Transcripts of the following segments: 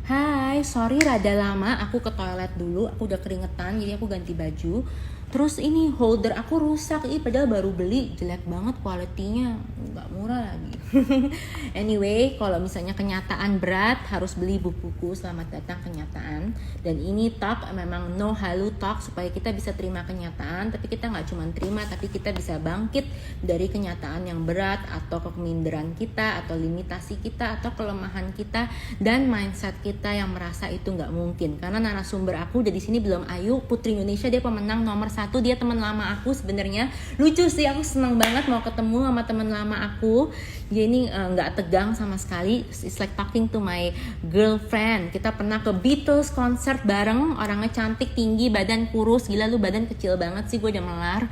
Hai, sorry rada lama, aku ke toilet dulu, aku udah keringetan, jadi aku ganti baju. Terus ini holder aku rusak, padahal baru beli, jelek banget kualitinya, nggak murah lagi. Anyway, kalau misalnya kenyataan berat, harus beli bukuku Selamat Datang Kenyataan. Dan ini talk memang no halu talk, supaya kita bisa terima kenyataan, tapi kita nggak cuma terima, tapi kita bisa bangkit dari kenyataan yang berat, atau keminderan kita, atau limitasi kita, atau kelemahan kita, dan mindset kita yang merasa itu nggak mungkin. Karena narasumber aku udah di sini belum, Ayu, Putri Indonesia, dia pemenang nomor 1, dia teman lama aku sebenarnya. Lucu sih, aku seneng banget mau ketemu sama teman lama aku. Dia ini nggak tegang sama sekali. It's like talking to my girlfriend. Kita pernah ke Beatles concert bareng. Orangnya cantik, tinggi, badan kurus. Gila, lu badan kecil banget sih, gue udah melar.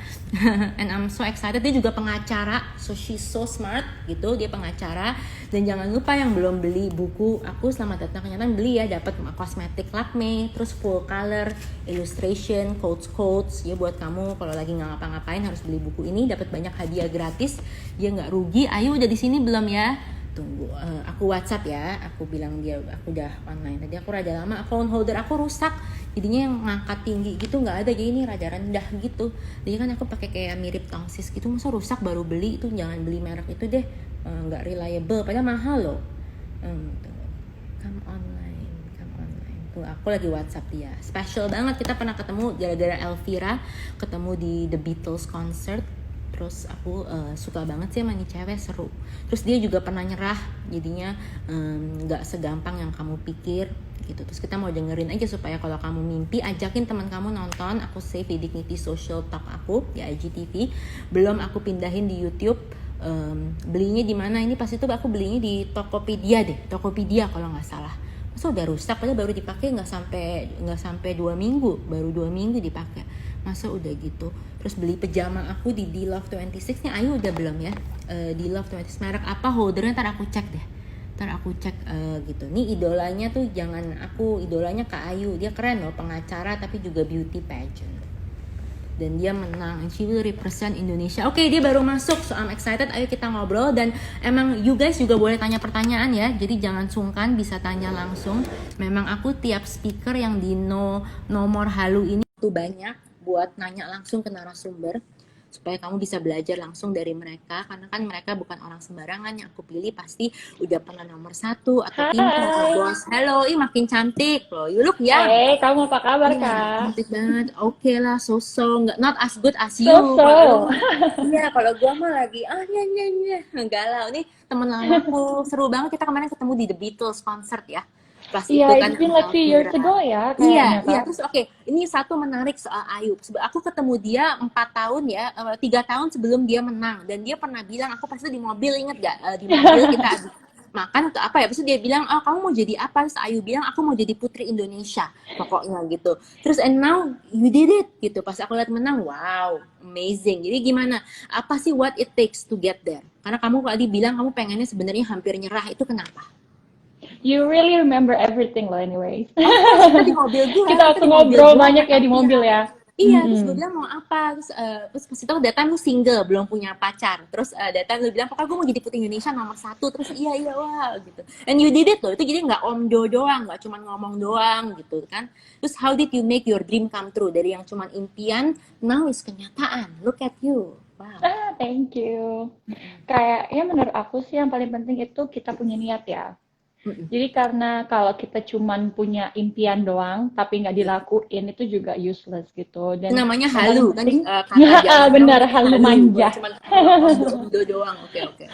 And I'm so excited. Dia juga pengacara, so she's so smart gitu. Dia pengacara. Dan jangan lupa yang belum beli buku aku Selamat Datang Kenyataan, beli ya, dapat kosmetik Lakme, terus full color, illustration, quotes ya, buat kamu kalau lagi nggak ngapa-ngapain harus beli buku ini, dapat banyak hadiah gratis, ya nggak rugi. Ayu udah di sini belum ya? Tunggu, aku WhatsApp ya, aku bilang dia aku udah online. Tadi aku rada lama, phone holder aku rusak, jadinya yang ngangkat tinggi gitu nggak ada, jadi ini rada rendah gitu. Jadi kan aku pakai kayak mirip tongsis gitu, masa rusak baru beli, itu jangan beli merek itu deh, nggak reliable, padahal mahal loh. Tunggu. Come online. Tuh aku lagi WhatsApp dia. Special banget, kita pernah ketemu gara-gara Elvira, ketemu di The Beatles concert. Terus aku suka banget sih sama nih cewek, seru. Terus dia juga pernah nyerah, jadinya nggak segampang yang kamu pikir gitu. Terus kita mau dengerin aja supaya kalau kamu mimpi, ajakin teman kamu nonton. Aku save di Dignity Social Talk aku di IGTV. Belum aku pindahin di YouTube. Belinya di mana ini? Pas itu aku belinya di Tokopedia kalau nggak salah. Masa udah rusak, padahal baru dipakai nggak sampai 2 minggu, baru 2 minggu dipakai. Masa udah gitu. Terus beli pejama aku di Love 26 nih. Ayu udah belum ya? Di Love 26 merek apa, holdernya ntar aku cek deh. Gitu. Nih idolanya tuh, idolanya Kak Ayu. Dia keren loh, pengacara tapi juga beauty pageant. Dan dia menang, and she will represent Indonesia. Oke, dia baru masuk, so I'm excited. Ayo kita ngobrol. Dan emang you guys juga boleh tanya pertanyaan ya, jadi jangan sungkan, bisa tanya langsung. Memang aku tiap speaker yang di nomor halu ini tuh banyak buat nanya langsung ke narasumber, supaya kamu bisa belajar langsung dari mereka, karena kan mereka bukan orang sembarangan. Yang aku pilih pasti udah pernah nomor 1 atau pintar atau Hai, bos. Hello, makin cantik loh, you look young. kamu apa kabar, Iya, Kak? cantik banget. Oke lah, so-so. Not as good as you. Kalau lu So-so. mah, iya, kalau gua mah lagi, nya. Galau. Nih, temen lamaku. Seru banget, kita kemarin ketemu di The Beatles concert ya. Pas Iya, itu kan it's been sama like few years Elvira. ago ya, kayaknya, Iya, iya. Kak. Terus oke, ini satu menarik soal Ayu. Aku ketemu dia 4 tahun ya, 3 tahun sebelum dia menang. Dan dia pernah bilang, aku pasti di mobil, inget gak? Di mobil kita habis makan atau apa ya, terus dia bilang, oh kamu mau jadi apa? Terus Ayu bilang, aku mau jadi Putri Indonesia pokoknya gitu. Terus and now you did it gitu. Pas aku lihat menang, wow, amazing. Jadi gimana, apa sih what it takes to get there? Karena kamu tadi bilang kamu pengennya sebenarnya hampir nyerah, itu kenapa? You really remember everything loh anyways. Of course, kita di mobil gua, Kita waktu ngobrol banyak pakai ya di mobil Elvira. ya. Iya, terus gue Mm-mm. bilang mau apa, terus pas itu datang lu single, belum punya pacar, terus datang lu bilang pokoknya gue mau jadi Putri Indonesia nomor 1, terus iya wah gitu, and you did it loh, itu jadi nggak omdo doang, nggak cuma ngomong doang gitu kan. Terus how did you make your dream come true, dari yang cuma impian now is kenyataan, look at you, wow. Thank you. Kayaknya menurut aku sih yang paling penting itu kita punya niat ya. Mm-mm. Jadi karena kalau kita cuman punya impian doang, tapi nggak Iya. dilakuin itu juga useless gitu. Itu Dan namanya yang paling halu kan, penting, kata zaman now benar namanya halu halu, manja. cuma omdo doang, oke oke.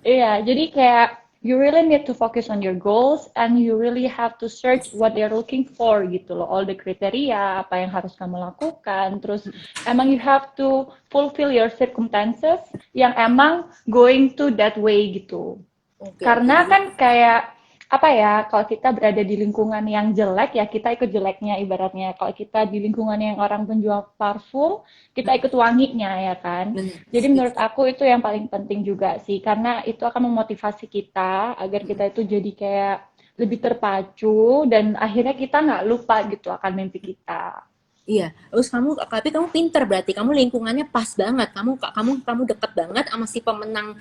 Iya, jadi kayak you really need to focus on your goals and you really have to search what they're looking for gitu loh. All the kriteria, apa yang harus kamu lakukan. Terus emang you have to fulfill your circumstances yang emang going to that way gitu. Oke oke, Karena jadi kan kayak apa ya, kalau kita berada di lingkungan yang jelek ya kita ikut jeleknya ibaratnya. Kalau kita di lingkungan yang orang penjual parfum, kita ikut wanginya ya kan. benar, Jadi setuju. menurut aku itu yang paling penting juga sih, karena itu akan memotivasi kita agar kita itu jadi kayak lebih terpacu dan akhirnya kita nggak lupa gitu akan mimpi kita. Iya, terus tapi kamu pinter berarti kamu lingkungannya pas banget. Kamu deket banget sama si pemenang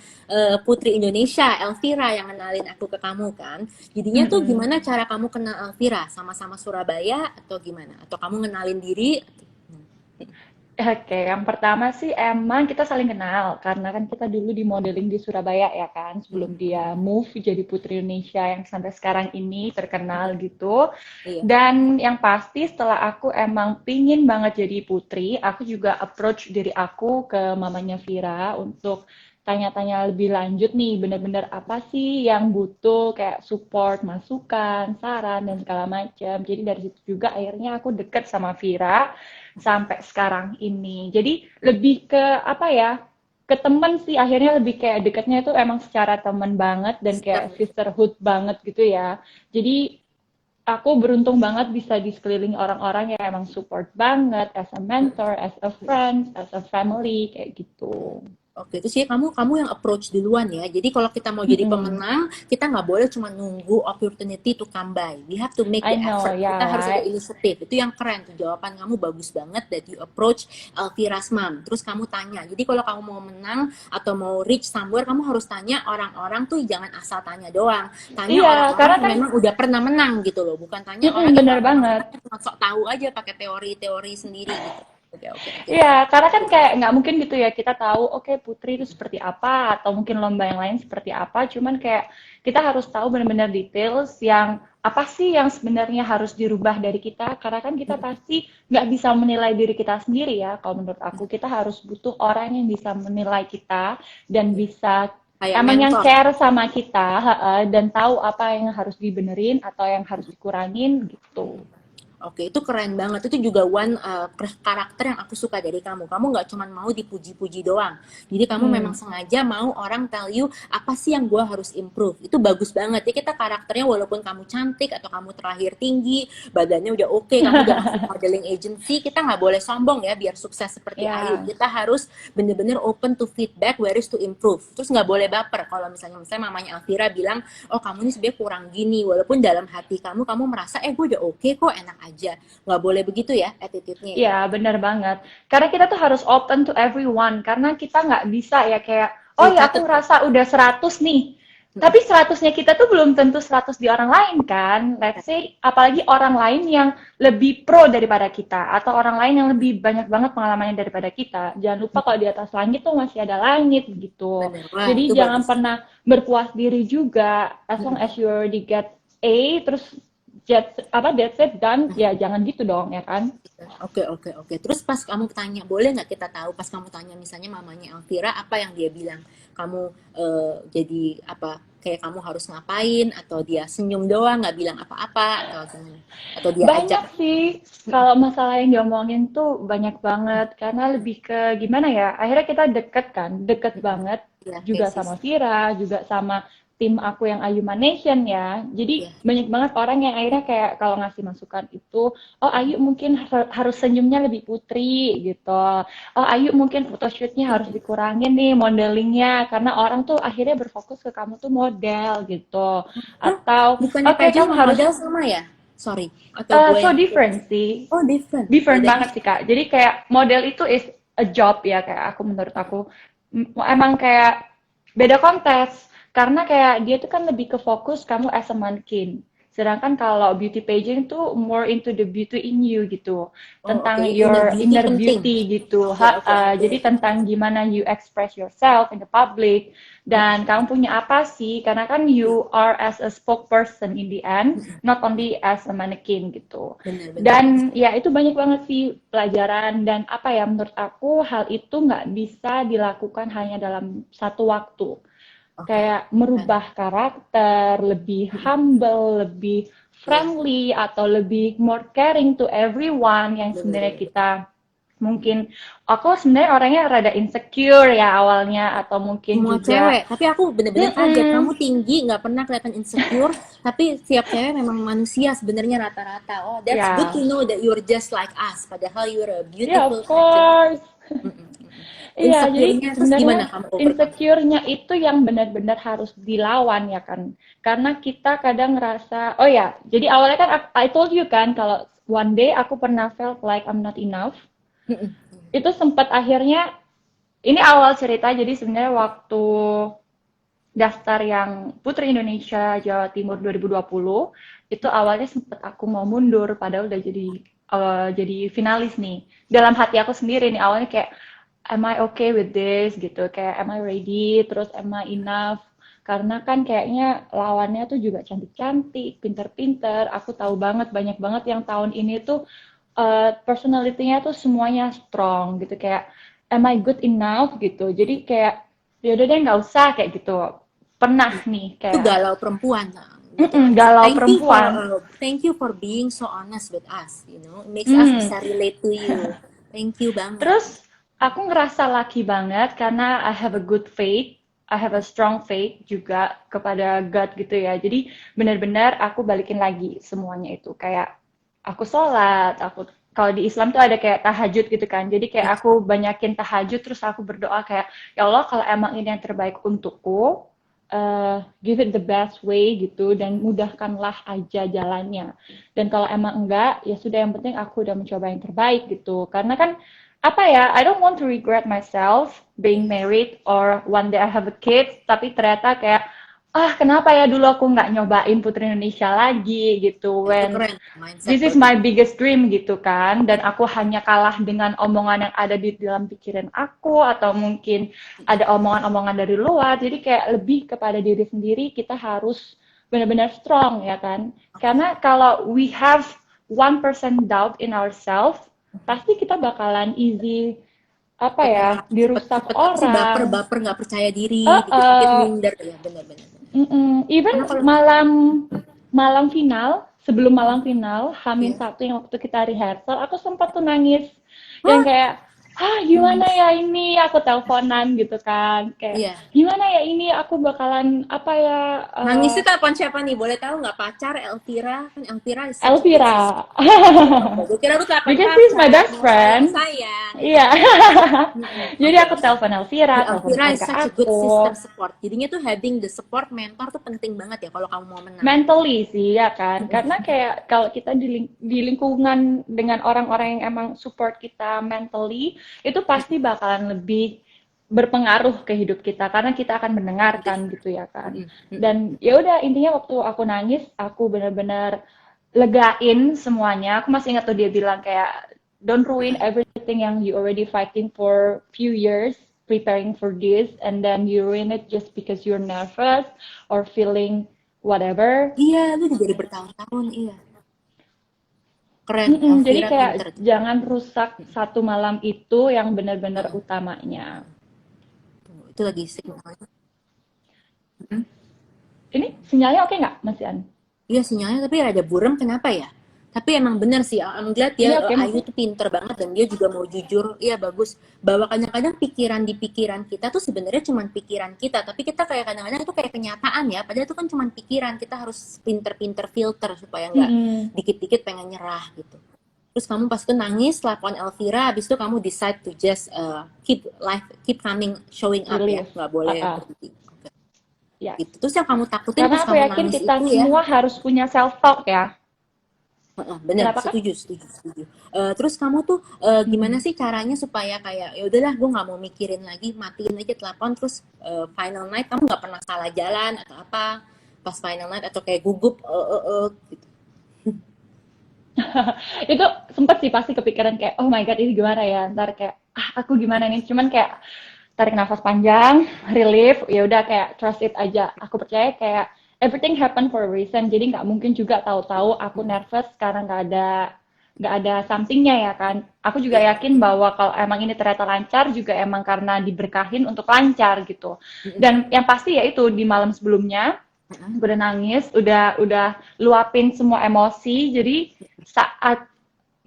Putri Indonesia, Elvira yang kenalin aku ke kamu kan. Jadinya tuh Mm-mm. gimana cara kamu kenal Elvira? Sama-sama Surabaya atau gimana? Atau kamu ngenalin diri? Oke, yang pertama sih emang kita saling kenal karena kan kita dulu di modeling di Surabaya ya kan sebelum dia move jadi Putri Indonesia yang sampai sekarang ini terkenal gitu. Iya. Dan yang pasti setelah aku emang pingin banget jadi putri, aku juga approach diri aku ke mamanya Vira untuk tanya-tanya lebih lanjut nih, bener-bener apa sih yang butuh kayak support, masukan, saran, dan segala macam. Jadi dari situ juga akhirnya aku deket sama Vira sampai sekarang ini. Jadi lebih ke apa ya? Ke temen sih akhirnya lebih kayak deketnya itu emang secara temen banget dan kayak Sister. sisterhood banget gitu ya. Jadi aku beruntung banget bisa di sekeliling orang-orang yang emang support banget as a mentor, as a friend, as a family kayak gitu. Oke, itu sih kamu yang approach duluan ya. Jadi kalau kita mau jadi Mm-mm. pemenang, kita nggak boleh cuma nunggu opportunity to come by. We have to make the I know, effort. Kita yeah, harus ada right? inisiatif. Itu yang keren tuh. Jawaban kamu bagus banget that you approach Elvira's mom. Terus kamu tanya. Jadi kalau kamu mau menang atau mau reach somewhere, kamu harus tanya orang-orang tuh jangan asal tanya doang. Tanya Iya, orang-orang karena yang kan, memang udah pernah menang gitu loh. Bukan tanya orang yang bener nggak pernah banget. menang, cuma sok tahu aja pakai teori-teori sendiri gitu. Oke, oke, oke. Iya, karena kan kayak nggak mungkin gitu ya kita tahu, oke Putri itu seperti apa, atau mungkin lomba yang lain seperti apa, cuman kayak kita harus tahu benar-benar details yang apa sih yang sebenarnya harus dirubah dari kita, karena kan kita pasti nggak bisa menilai diri kita sendiri ya, kalau menurut aku kita harus butuh orang yang bisa menilai kita dan bisa Kayak emang yang mentor. care sama kita, dan tahu apa yang harus dibenerin atau yang harus dikurangin gitu. Oke, itu keren banget. Itu juga karakter yang aku suka dari kamu. Kamu nggak cuma mau dipuji-puji doang. Jadi kamu memang Hmm. sengaja mau orang tell you apa sih yang gue harus improve. Itu bagus banget. Ya kita karakternya walaupun kamu cantik atau kamu terlahir tinggi, badannya udah oke, kamu udah masuk modeling agency, kita nggak boleh sombong ya biar sukses seperti Ayu. Ya. Kita harus bener-bener open to feedback, where is to improve. Terus nggak boleh baper kalau misalnya mamanya Alvira bilang, oh kamu ini sebenarnya kurang gini, walaupun dalam hati kamu merasa gue udah oke kok, enak aja. Nggak boleh begitu ya attitude-nya ya. Iya, benar banget. Karena kita tuh harus open to everyone, karena kita nggak bisa ya kayak, oh Tuh ya aku catet tuh. ngerasa udah 100 nih. Tapi 100-nya kita tuh belum tentu 100 di orang lain kan. Let's say, apalagi orang lain yang lebih pro daripada kita, atau orang lain yang lebih banyak banget pengalamannya daripada kita. Jangan lupa kalau di atas langit tuh masih ada langit gitu. Bener, wah Jadi itu jangan bagus. pernah berpuas diri juga, as long as you already get A, terus that's it done, ya jangan gitu dong ya kan. Oke, oke, oke. Terus pas kamu tanya, boleh nggak kita tahu pas kamu tanya misalnya mamanya Elvira, apa yang dia bilang? Kamu jadi apa? Kayak kamu harus ngapain? Atau dia senyum doang, nggak bilang apa-apa? Atau gimana? Atau dia ajak? Banyak sih, kalau masalah yang diomongin tuh banyak banget, karena lebih ke gimana ya, akhirnya kita deket kan, deket banget, Ya, kayak juga sis. sama Vira, juga sama tim aku yang Ayuma Nation ya, jadi Ya. banyak banget orang yang akhirnya kayak kalau ngasih masukan itu, oh Ayu mungkin harus senyumnya lebih putri gitu, oh Ayu mungkin photoshootnya harus dikurangin nih modelingnya, karena orang tuh akhirnya berfokus ke kamu tuh model gitu, Hah? atau Bukannya oke pageant kamu sama harus. model sama ya? Sorry. Atau gue So yang... different sih, Oh, different. different Bedanya? banget sih Kak. Jadi kayak model itu is a job ya kayak aku menurut aku. Emang kayak beda kontes karena kayak dia tuh kan lebih ke fokus kamu as a mannequin. Sedangkan kalau beauty pageant tuh more into the beauty in you gitu. Oh, oke. Tentang Inner your beauty inner penting. beauty gitu. Oke, oke, oke. Jadi tentang gimana you express yourself in the public dan kamu punya apa sih? Karena kan you are as a spokesperson in the end, not only as a mannequin gitu. Bener-bener. Dan ya itu banyak banget sih pelajaran dan apa ya menurut aku hal itu nggak bisa dilakukan hanya dalam satu waktu. Oke. Kayak merubah karakter, lebih humble, lebih Iya, friendly atau lebih more caring to everyone yang sebenarnya bener-bener. kita mungkin aku sebenarnya orangnya rada insecure ya awalnya atau mungkin Semua juga cewek, tapi aku bener-bener kaget. Kamu mm-mm, tinggi, nggak pernah kelihatan insecure, tapi setiap cewek memang manusia sebenarnya rata-rata. Oh, that's good to ya know that you're just like us. Padahal you're a ya beautiful, of fashionable. course. Mm-mm, mm-mm. Iya, jadi Insecure-nya terus sebenarnya gimana kamu overcome? insecure-nya itu yang benar-benar harus dilawan ya kan. Karena kita kadang ngerasa, oh ya, jadi awalnya kan I told you kan kalau one day aku pernah felt like I'm not enough. Mm-mm. Itu sempat akhirnya, ini awal cerita, jadi sebenarnya waktu daftar yang Putri Indonesia Jawa Timur 2020, itu awalnya sempat aku mau mundur, padahal udah jadi finalis nih. Dalam hati aku sendiri nih, awalnya kayak, am I okay with this gitu, kayak am I ready, terus am I enough, karena kan kayaknya lawannya tuh juga cantik-cantik, pinter-pinter, aku tahu banget, banyak banget yang tahun ini tuh personality-nya tuh semuanya strong gitu, kayak am I good enough gitu, jadi kayak yaudah deh nggak usah kayak gitu, pernah nih Itu kayak galau perempuan, nah, gitu kan. So, galau perempuan. thank you for being so honest with us, you know, it makes us Hmm. bisa relate to you. Thank you banget. Terus aku ngerasa lucky banget karena I have a good faith, I have a strong faith juga kepada God gitu ya. Jadi benar-benar aku balikin lagi semuanya itu. Kayak aku sholat, aku kalau di Islam tuh ada kayak tahajud gitu kan. Jadi Ya, kayak aku banyakin tahajud terus aku berdoa kayak ya Allah kalau emang ini yang terbaik untukku, give it the best way gitu dan mudahkanlah aja jalannya. Dan kalau emang enggak, ya sudah yang penting aku udah mencoba yang terbaik gitu. Karena kan apa ya, I don't want to regret myself being married or one day I have a kid, tapi ternyata kayak kenapa ya dulu aku nggak nyobain Putri Indonesia lagi gitu itu when keren mindset this is my biggest dream gitu kan, dan aku hanya kalah dengan omongan yang ada di dalam pikiran aku atau mungkin ada omongan-omongan dari luar. Jadi kayak lebih kepada diri sendiri, kita harus benar-benar strong ya kan, karena kalau we have 1% doubt in ourselves, pasti kita bakalan easy apa ya, dirusak cepet apa sih, baper orang. baper nggak percaya diri, dikit-dikit Uh, minder, ya benar-benar. Even Karena kalau malam malam final, sebelum malam final, Hamin ya, satu yang waktu kita rehearsal, aku sempat tuh nangis. Yang hah, kayak, gimana nangis, ya ini? Aku teleponan gitu kan. Kayak, iya. gimana ya ini? Aku bakalan, apa ya, Nangisnya telepon siapa nih? Boleh tahu nggak? Pacar Elvira? Kan Elvira is such a good sister. Elvira. Oke, gue kira lu telepon Because she's my pacar. best Mau sayang friend. sayang, ya. Iya. Jadi Oke. aku telepon Elvira, telepon Elvira is keluarga such a good sister aku. support. Jadinya tuh having the support mentor tuh penting banget ya kalau kamu mau menang. Mentally sih ya kan, karena kayak kalau kita di lingkungan dengan orang-orang yang emang support kita mentally, itu pasti bakalan lebih berpengaruh ke hidup kita karena kita akan mendengarkan gitu ya kan. Dan ya udah, intinya waktu aku nangis aku benar-benar legain semuanya. Aku masih ingat tuh dia bilang kayak don't ruin everything yang you already fighting for few years preparing for this, and then you ruin it just because you're nervous or feeling whatever. Iya, lu udah jadi bertahun-tahun, iya. Keren, Jadi Elvira kayak pinter. jangan rusak satu malam itu yang benar-benar utamanya. Itu lagi signalnya. Ini sinyalnya oke nggak, Mas Ian? Iya sinyalnya tapi ada burem, kenapa ya? Tapi emang bener sih, I'm glad Ini ya, oke, Mas? Ayu tuh pinter banget dan dia juga mau jujur. Iya bagus. Bahwa kadang-kadang pikiran di pikiran kita tuh sebenarnya cuma pikiran kita, tapi kita kayak kadang-kadang itu kayak kenyataan ya. Padahal itu kan cuma pikiran. Kita harus pinter-pinter filter supaya nggak Mm-mm. dikit-dikit pengen nyerah gitu. Terus kamu pas itu nangis, telepon Elvira, habis itu kamu decide to just keep coming, showing up ya, Relief. nggak boleh Uh-uh. berhenti. Oke. Ya. Gitu. Terus yang kamu takutin Karena pas aku kamu yakin nangis kita itu ya, semua harus punya self talk ya. bener, Kenapa kan? setuju. Terus kamu tuh gimana sih caranya supaya kayak ya udahlah gue nggak mau mikirin lagi, matiin aja telepon, terus final night kamu nggak pernah salah jalan atau apa pas final night atau kayak gugup gitu. Itu sempet sih pasti kepikiran kayak oh my god ini gimana ya, ntar kayak aku gimana nih, cuman kayak tarik nafas panjang, relief, ya udah kayak trust it aja. Aku percaya kayak everything happen for a reason, jadi nggak mungkin juga tahu-tahu aku nervous karena nggak ada somethingnya ya kan. Aku juga yakin bahwa kalau emang ini ternyata lancar juga emang karena diberkahin untuk lancar gitu. Dan yang pasti ya itu di malam sebelumnya gue udah nangis, udah luapin semua emosi. Jadi saat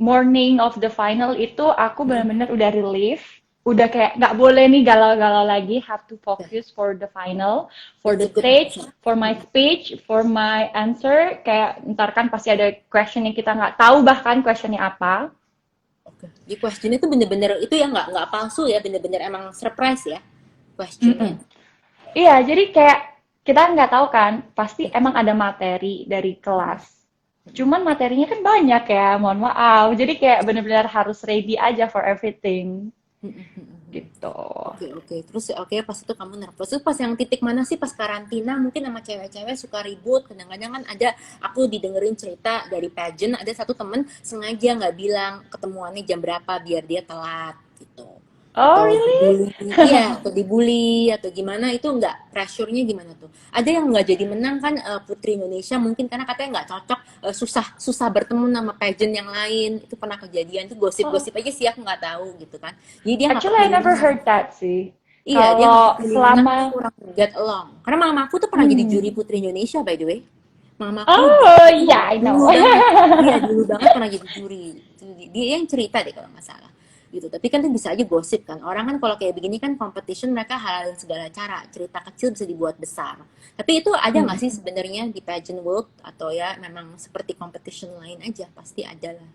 morning of the final itu aku benar-benar udah relief, udah kayak nggak boleh nih galau-galau lagi, have to focus for the final, for the That's a good stage, mindset. for my speech, for my answer. Kayak ntar kan pasti ada question yang kita nggak tahu bahkan questionnya apa. Oke. Di question itu bener-bener itu ya nggak palsu ya, bener-bener emang surprise ya questionnya. Iya, jadi kayak kita nggak tahu kan, pasti emang ada materi dari kelas. Cuman materinya kan banyak ya, mohon maaf. Jadi kayak bener-bener harus ready aja for everything gitu. Oke, oke. Terus oke pas itu kamu nervous. Terus pas yang titik mana sih pas karantina mungkin sama cewek-cewek suka ribut. Kadang-kadang kan ada aku didengerin cerita dari pageant ada satu temen sengaja nggak bilang ketemuannya jam berapa biar dia telat gitu. Oh, Atau really? dibully, iya, atau dibully atau gimana itu nggak pressure-nya gimana tuh? Ada yang nggak jadi menang kan Putri Indonesia mungkin karena katanya nggak cocok susah susah bertemu sama pageant yang lain itu pernah kejadian itu Oh, gosip-gosip aja sih aku nggak tahu gitu kan jadi dia nggak actually I kepilih never menang. heard that sih. Iya, dia nggak Kalau kepilih menang tuh selama kurang get along. Karena mamaku tuh pernah jadi juri hmm. Putri Indonesia by the way. Mamaku Oh, itu yeah, I dulu know. banget. Iya, dulu banget pernah jadi juri. Dia yang cerita deh kalau nggak salah. Gitu. Tapi kan itu bisa aja gosip kan. Orang kan kalau kayak begini kan competition mereka halalin segala cara. Cerita kecil bisa dibuat besar. Tapi itu ada nggak Hmm. sih sebenarnya di pageant world atau ya memang seperti competition lain aja pasti ada lah.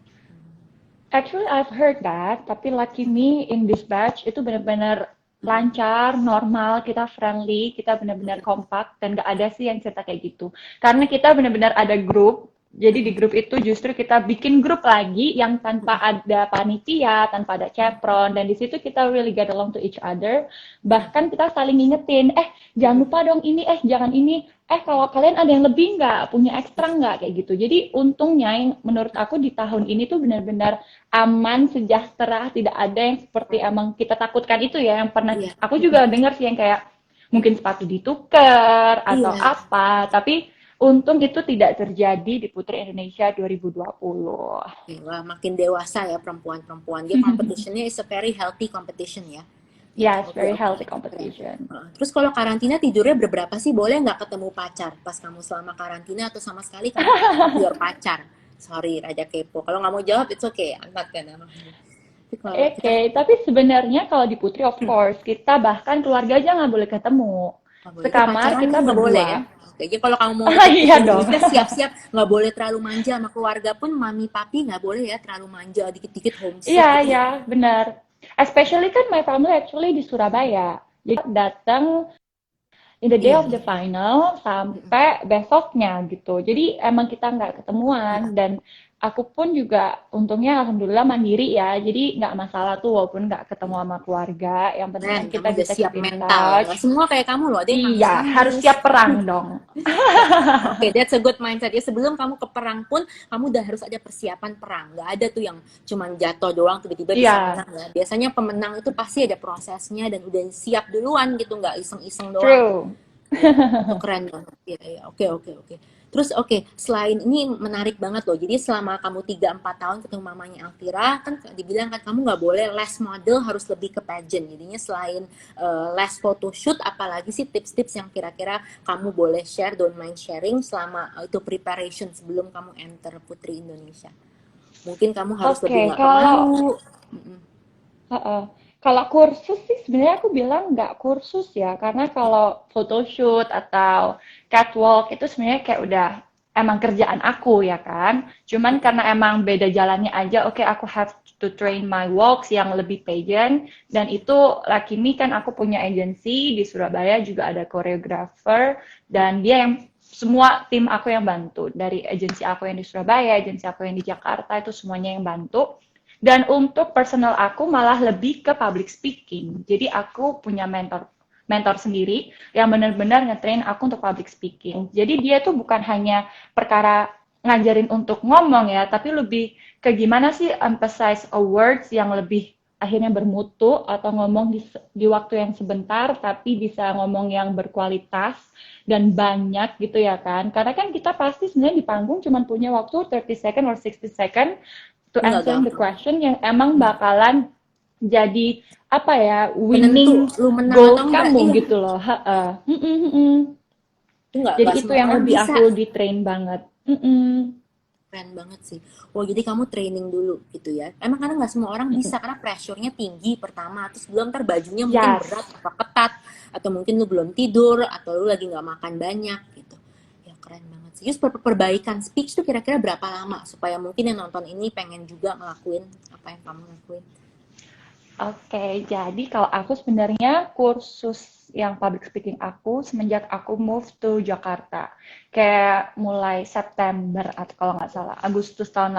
Actually, I've heard that, tapi lucky me in this batch itu benar-benar lancar, normal, kita friendly, kita benar-benar kompak, dan gak ada sih yang cerita kayak gitu. Karena kita benar-benar ada grup, jadi di grup itu justru kita bikin grup lagi yang tanpa ada panitia, tanpa ada chaperon, dan di situ kita really get along to each other. Bahkan kita saling ngingetin, jangan lupa dong ini, jangan ini, kalau kalian ada yang lebih nggak, punya ekstra nggak, kayak gitu. Jadi untungnya yang menurut aku di tahun ini tuh benar-benar aman, sejahtera, tidak ada yang seperti emang kita takutkan itu ya, yang pernah Iya, aku juga dengar sih yang kayak mungkin sepatu ditukar atau iya. apa, tapi untung itu tidak terjadi di Putri Indonesia 2020. Oke, wah, makin dewasa ya perempuan-perempuan. Dia competitionnya is a very healthy competition ya. Gitu. Yes, Oke, very oke. healthy Keren. competition. Terus kalau karantina tidurnya berberapa sih? Boleh nggak ketemu pacar pas kamu selama karantina atau sama sekali kamu nggak ketemu your pacar? Sorry, Raja Kepo. Kalau nggak mau jawab, it's okay. Angkat kan namanya. Tapi kalau kita Oke, tapi sebenarnya kalau di Putri, of course, kita bahkan keluarga aja nggak boleh ketemu. nggak boleh. Itu Sekamar pacaran kita pun nggak boleh berdua. ya. Oke, jadi kalau kamu mau Ah, ikut iya Putri dong. Indonesia, siap-siap nggak boleh terlalu manja sama keluarga pun mami papi nggak boleh ya terlalu manja dikit-dikit Iya, homesick gitu iya, ya. benar. Especially kan my family actually di Surabaya. Jadi datang in the day Iya, of the final sampai besoknya gitu. Jadi emang kita nggak ketemuan dan aku pun juga untungnya alhamdulillah mandiri ya. Jadi nggak masalah tuh walaupun nggak ketemu sama keluarga. Yang penting keren. kan Kamu kita udah bisa siap keep in mental ya. Nggak touch. semua kayak kamu loh. Ada yang Iya, harus nangis-nangis. siap perang dong. Oke, that's a good mindset ya. Sebelum kamu ke perang pun, kamu udah harus ada persiapan perang. Nggak ada tuh yang cuman jatuh doang tiba-tiba bisa Iya, menang ya. Biasanya pemenang itu pasti ada prosesnya dan udah siap duluan gitu, nggak iseng-iseng doang. true. Iya, itu keren banget. Iya, iya. Oke, oke, oke. Terus oke, selain ini menarik banget loh. Jadi selama kamu 3-4 tahun ketemu mamanya Alvira, kan dibilang kan kamu nggak boleh les model, harus lebih ke pageant. Jadinya selain les photoshoot, apalagi sih tips-tips yang kira-kira kamu boleh share, don't mind sharing selama itu preparation sebelum kamu enter Putri Indonesia. Mungkin kamu harus Oke, lebih nggak kalau pemalu. heeh. Kalau kursus sih sebenarnya aku bilang nggak kursus ya, karena kalau photoshoot atau catwalk itu sebenarnya kayak udah emang kerjaan aku ya kan. Cuman karena emang beda jalannya aja, oke aku have to train my walks yang lebih pageant dan itu Lakimi kan aku punya agency di Surabaya juga ada choreographer dan dia yang semua tim aku yang bantu dari agensi aku yang di Surabaya, agensi aku yang di Jakarta itu semuanya yang bantu. Dan untuk personal aku malah lebih ke public speaking. Jadi aku punya mentor sendiri yang benar-benar ngetrain aku untuk public speaking. Jadi dia tuh bukan hanya perkara ngajarin untuk ngomong ya, tapi lebih ke gimana sih emphasize a words yang lebih akhirnya bermutu atau ngomong di waktu yang sebentar tapi bisa ngomong yang berkualitas dan banyak gitu ya kan. Karena kan kita pasti sebenarnya di panggung cuma punya waktu 30 second or 60 second to Itu nggak answering the gampang. question yang emang bakalan jadi apa ya Penentu winning lu menang atau goals enggak, kamu iya. gitu loh. Heeh. Mm-mm. Itu nggak Jadi itu semua yang orang lebih bisa. aku di train banget. Mm-mm. Keren banget sih. Wah, jadi kamu training dulu gitu ya. Emang karena nggak semua orang bisa karena pressure-nya tinggi pertama. Terus belum ntar bajunya mungkin Yes. berat atau ketat. Atau mungkin lu belum tidur. Atau lu lagi nggak makan banyak gitu. Ya keren banget sih. Terus perbaikan speech tuh kira-kira berapa lama? Supaya mungkin yang nonton ini pengen juga ngelakuin apa yang kamu lakuin. Oke, jadi kalau aku sebenarnya kursus yang public speaking aku semenjak aku move to Jakarta. Kayak mulai September atau kalau nggak salah Agustus tahun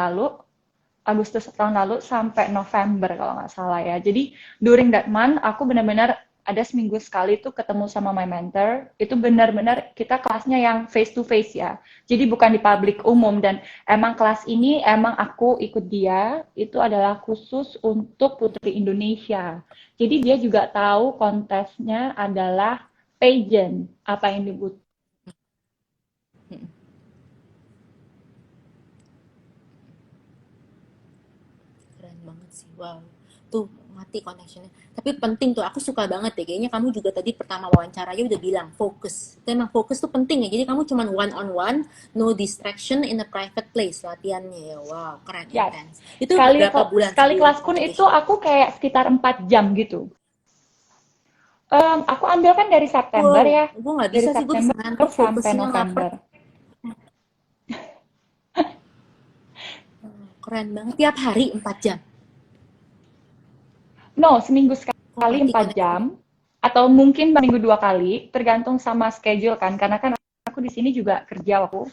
lalu sampai November kalau nggak salah ya. Jadi during that month aku benar-benar ada seminggu sekali tuh ketemu sama my mentor. Itu benar-benar kita kelasnya yang face to face ya. Jadi bukan di publik umum dan emang kelas ini emang aku ikut dia itu adalah khusus untuk Putri Indonesia. Jadi dia juga tahu kontesnya adalah pageant, apa yang dibutuhkan. Keren banget sih, wow. Tuh mati connectionnya. Tapi penting tuh, aku suka banget deh. Kayaknya kamu juga tadi pertama wawancaranya udah bilang fokus. Itu emang fokus tuh penting ya. Jadi kamu cuma one on one, no distraction in a private place latihannya ya. Wow, keren, Ya, intens. Itu berapa bulan sekali sebelum kelas pun itu competition? aku kayak sekitar 4 jam gitu. Aku ambil kan dari September Wow, ya, gue nggak dari bisa sih, gue bisa September ngantuk sampai fokusnya lapar. November. Keren banget. Tiap hari 4 jam. No, seminggu Kok sekali mati 4 connection? jam, atau mungkin minggu 2 kali, tergantung sama schedule kan, karena kan aku di sini juga kerja aku.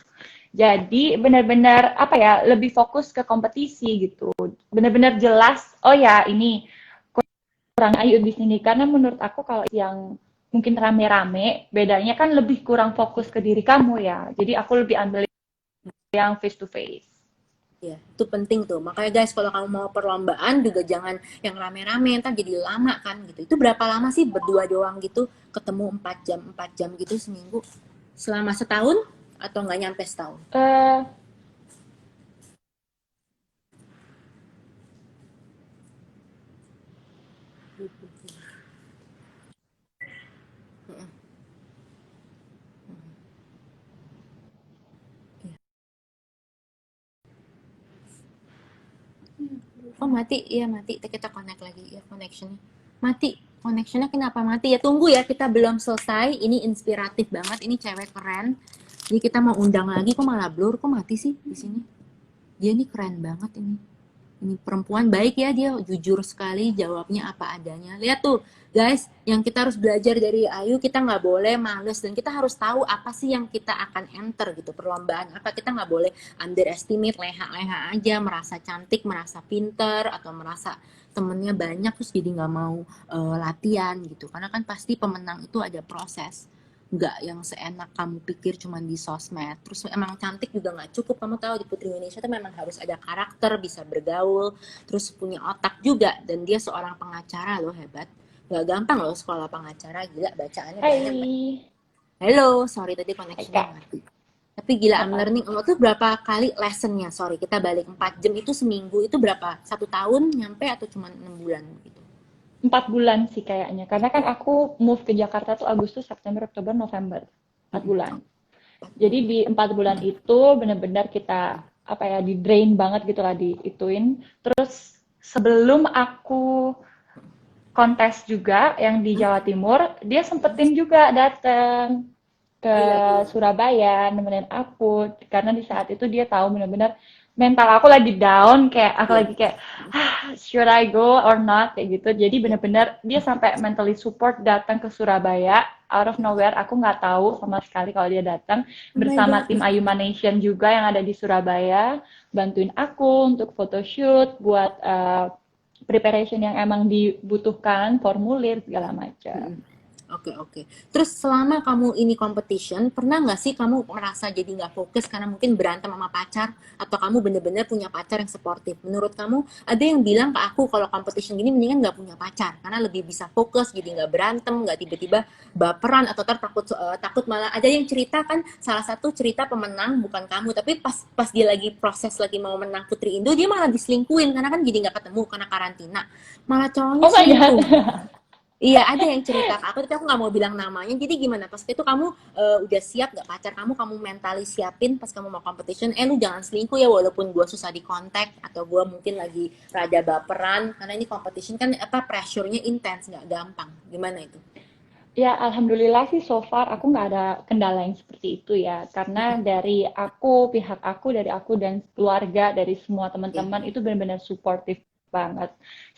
Jadi benar-benar apa ya, lebih fokus ke kompetisi gitu. Benar-benar jelas, oh ya ini kurang ayu di sini, karena menurut aku kalau yang mungkin rame-rame, bedanya kan lebih kurang fokus ke diri kamu ya. Jadi aku lebih ambil yang face to face. Ya, itu penting tuh. Makanya guys, kalau kamu mau perlombaan juga jangan yang rame-rame, ntar jadi lama kan gitu. Itu berapa lama sih berdua doang gitu, ketemu 4 jam gitu seminggu? Selama setahun atau nggak nyampe setahun? Eh, Oh mati, iya mati. Kita connect lagi ya connectionnya. Mati, connectionnya kenapa mati? Ya tunggu ya, kita belum selesai. Ini inspiratif banget, ini cewek keren. Jadi kita mau undang lagi, kok malah blur, kok mati sih di sini? Dia ini keren banget ini perempuan baik ya, dia jujur sekali, jawabnya apa adanya. Lihat tuh guys, yang kita harus belajar dari Ayu, kita nggak boleh males dan kita harus tahu apa sih yang kita akan enter gitu, perlombaan apa. Kita nggak boleh underestimate, leha-leha aja, merasa cantik, merasa pinter, atau merasa temennya banyak terus jadi nggak mau latihan gitu, karena kan pasti pemenang itu ada proses, nggak yang seenak kamu pikir cuman di sosmed. Terus emang cantik juga nggak cukup, kamu tahu di Putri Indonesia tuh memang harus ada karakter, bisa bergaul, terus punya otak juga. Dan dia seorang pengacara loh, hebat. Nggak gampang loh sekolah pengacara, gila bacaannya banyak. Hai, Hello, sorry tadi hai connectionnya Kak. mati. Tapi gila, Nggak I'm apa-apa. learning. Lo tuh berapa kali lessonnya? Sorry, kita balik 4 jam itu seminggu itu berapa? 1 tahun nyampe atau cuma 6 bulan gitu? 4 bulan sih kayaknya. Karena kan aku move ke Jakarta tuh Agustus, September, Oktober, November. 4 bulan. Empat Jadi bulan. di 4 bulan itu benar-benar kita apa ya di drain banget gitu lah diituin. Terus sebelum aku kontes juga yang di Jawa Timur, dia sempetin juga dateng ke Gila, gila. Surabaya nemenin aku karena di saat itu dia tahu benar-benar mental aku lagi down, kayak aku Iya, lagi kayak should I go or not kayak gitu. Jadi iya. benar-benar dia sampai mentally support datang ke Surabaya out of nowhere. Aku nggak tahu sama sekali kalau dia datang Oh my bersama God. tim Ayuma Nation juga yang ada di Surabaya, bantuin aku untuk photoshoot buat preparation yang emang dibutuhkan, formulir segala macam. Oke, oke. Terus selama kamu ini competition, pernah nggak sih kamu merasa jadi nggak fokus karena mungkin berantem sama pacar, atau kamu bener-bener punya pacar yang suportif? Menurut kamu, ada yang bilang ke aku kalau competition gini mendingan nggak punya pacar karena lebih bisa fokus, jadi nggak berantem, nggak tiba-tiba baperan atau takut takut malah. Ada yang cerita kan, salah satu cerita pemenang bukan kamu, tapi pas pas dia lagi proses lagi mau menang Putri Indo, dia malah diselingkuin karena kan jadi nggak ketemu karena karantina, malah cowoknya Oh my selingkuh. god. Iya, ada yang cerita ke aku, tapi aku nggak mau bilang namanya. Jadi gimana? Pas itu kamu udah siap nggak pacar kamu? Kamu mentally siapin pas kamu mau competition. Lu jangan selingkuh ya, walaupun gue susah di kontak atau gue mungkin lagi rada baperan. Karena ini competition kan apa pressure-nya intens, nggak gampang. Gimana itu? Ya, alhamdulillah sih so far aku nggak ada kendala yang seperti itu ya. Karena dari aku, pihak aku, dari aku dan keluarga, dari semua Iya, teman-teman itu benar-benar supportive banget.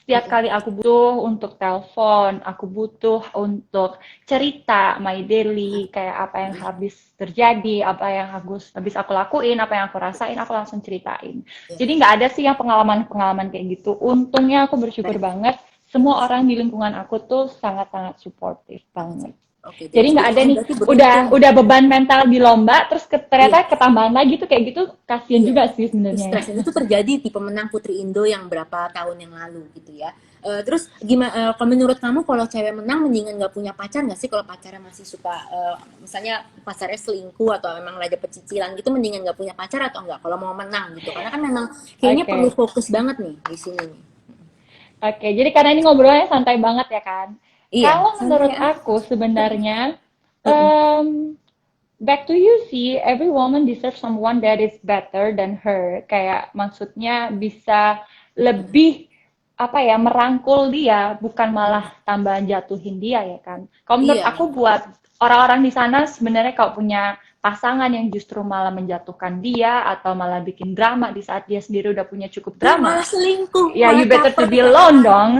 Setiap kali aku butuh untuk telepon, aku butuh untuk cerita my daily, kayak apa yang habis terjadi, apa yang habis aku lakuin, apa yang aku rasain, aku langsung ceritain. Ya, Jadi nggak ada sih yang pengalaman-pengalaman kayak gitu. Untungnya aku bersyukur keren. banget, semua orang di lingkungan aku tuh sangat-sangat suportif banget. Oke, Jadi that's nggak good. ada Kamu nih, berarti beruntung. udah beban mental di lomba, terus Iya, ternyata ketambahan lagi tuh kayak gitu, kasihan iya. juga sih Itu sebenarnya ya. stres. Itu terjadi di pemenang Putri Indo yang berapa tahun yang lalu gitu ya. Terus gimana? Kalau menurut kamu kalau cewek menang mendingan nggak punya pacar nggak sih kalau pacarnya masih suka, misalnya pacarnya selingkuh atau memang lagi pecicilan gitu, mendingan nggak punya pacar atau enggak kalau mau menang gitu? Karena kan memang kayaknya perlu Oke, fokus banget nih di sini nih. oke. Jadi karena ini ngobrolnya santai banget ya kan. Iya, Kalau santai menurut ah. aku sebenarnya, Mm-mm. back to you sih, every woman deserves someone that is better than her. Kayak maksudnya bisa lebih apa ya, merangkul dia, bukan malah tambah jatuhin dia ya kan. Kalau menurut Iya, aku buat orang-orang di sana sebenarnya kalau punya pasangan yang justru malah menjatuhkan dia atau malah bikin drama di saat dia sendiri udah punya cukup ya drama, malah selingkuh, ya malah you better to caper be alone kan. dong.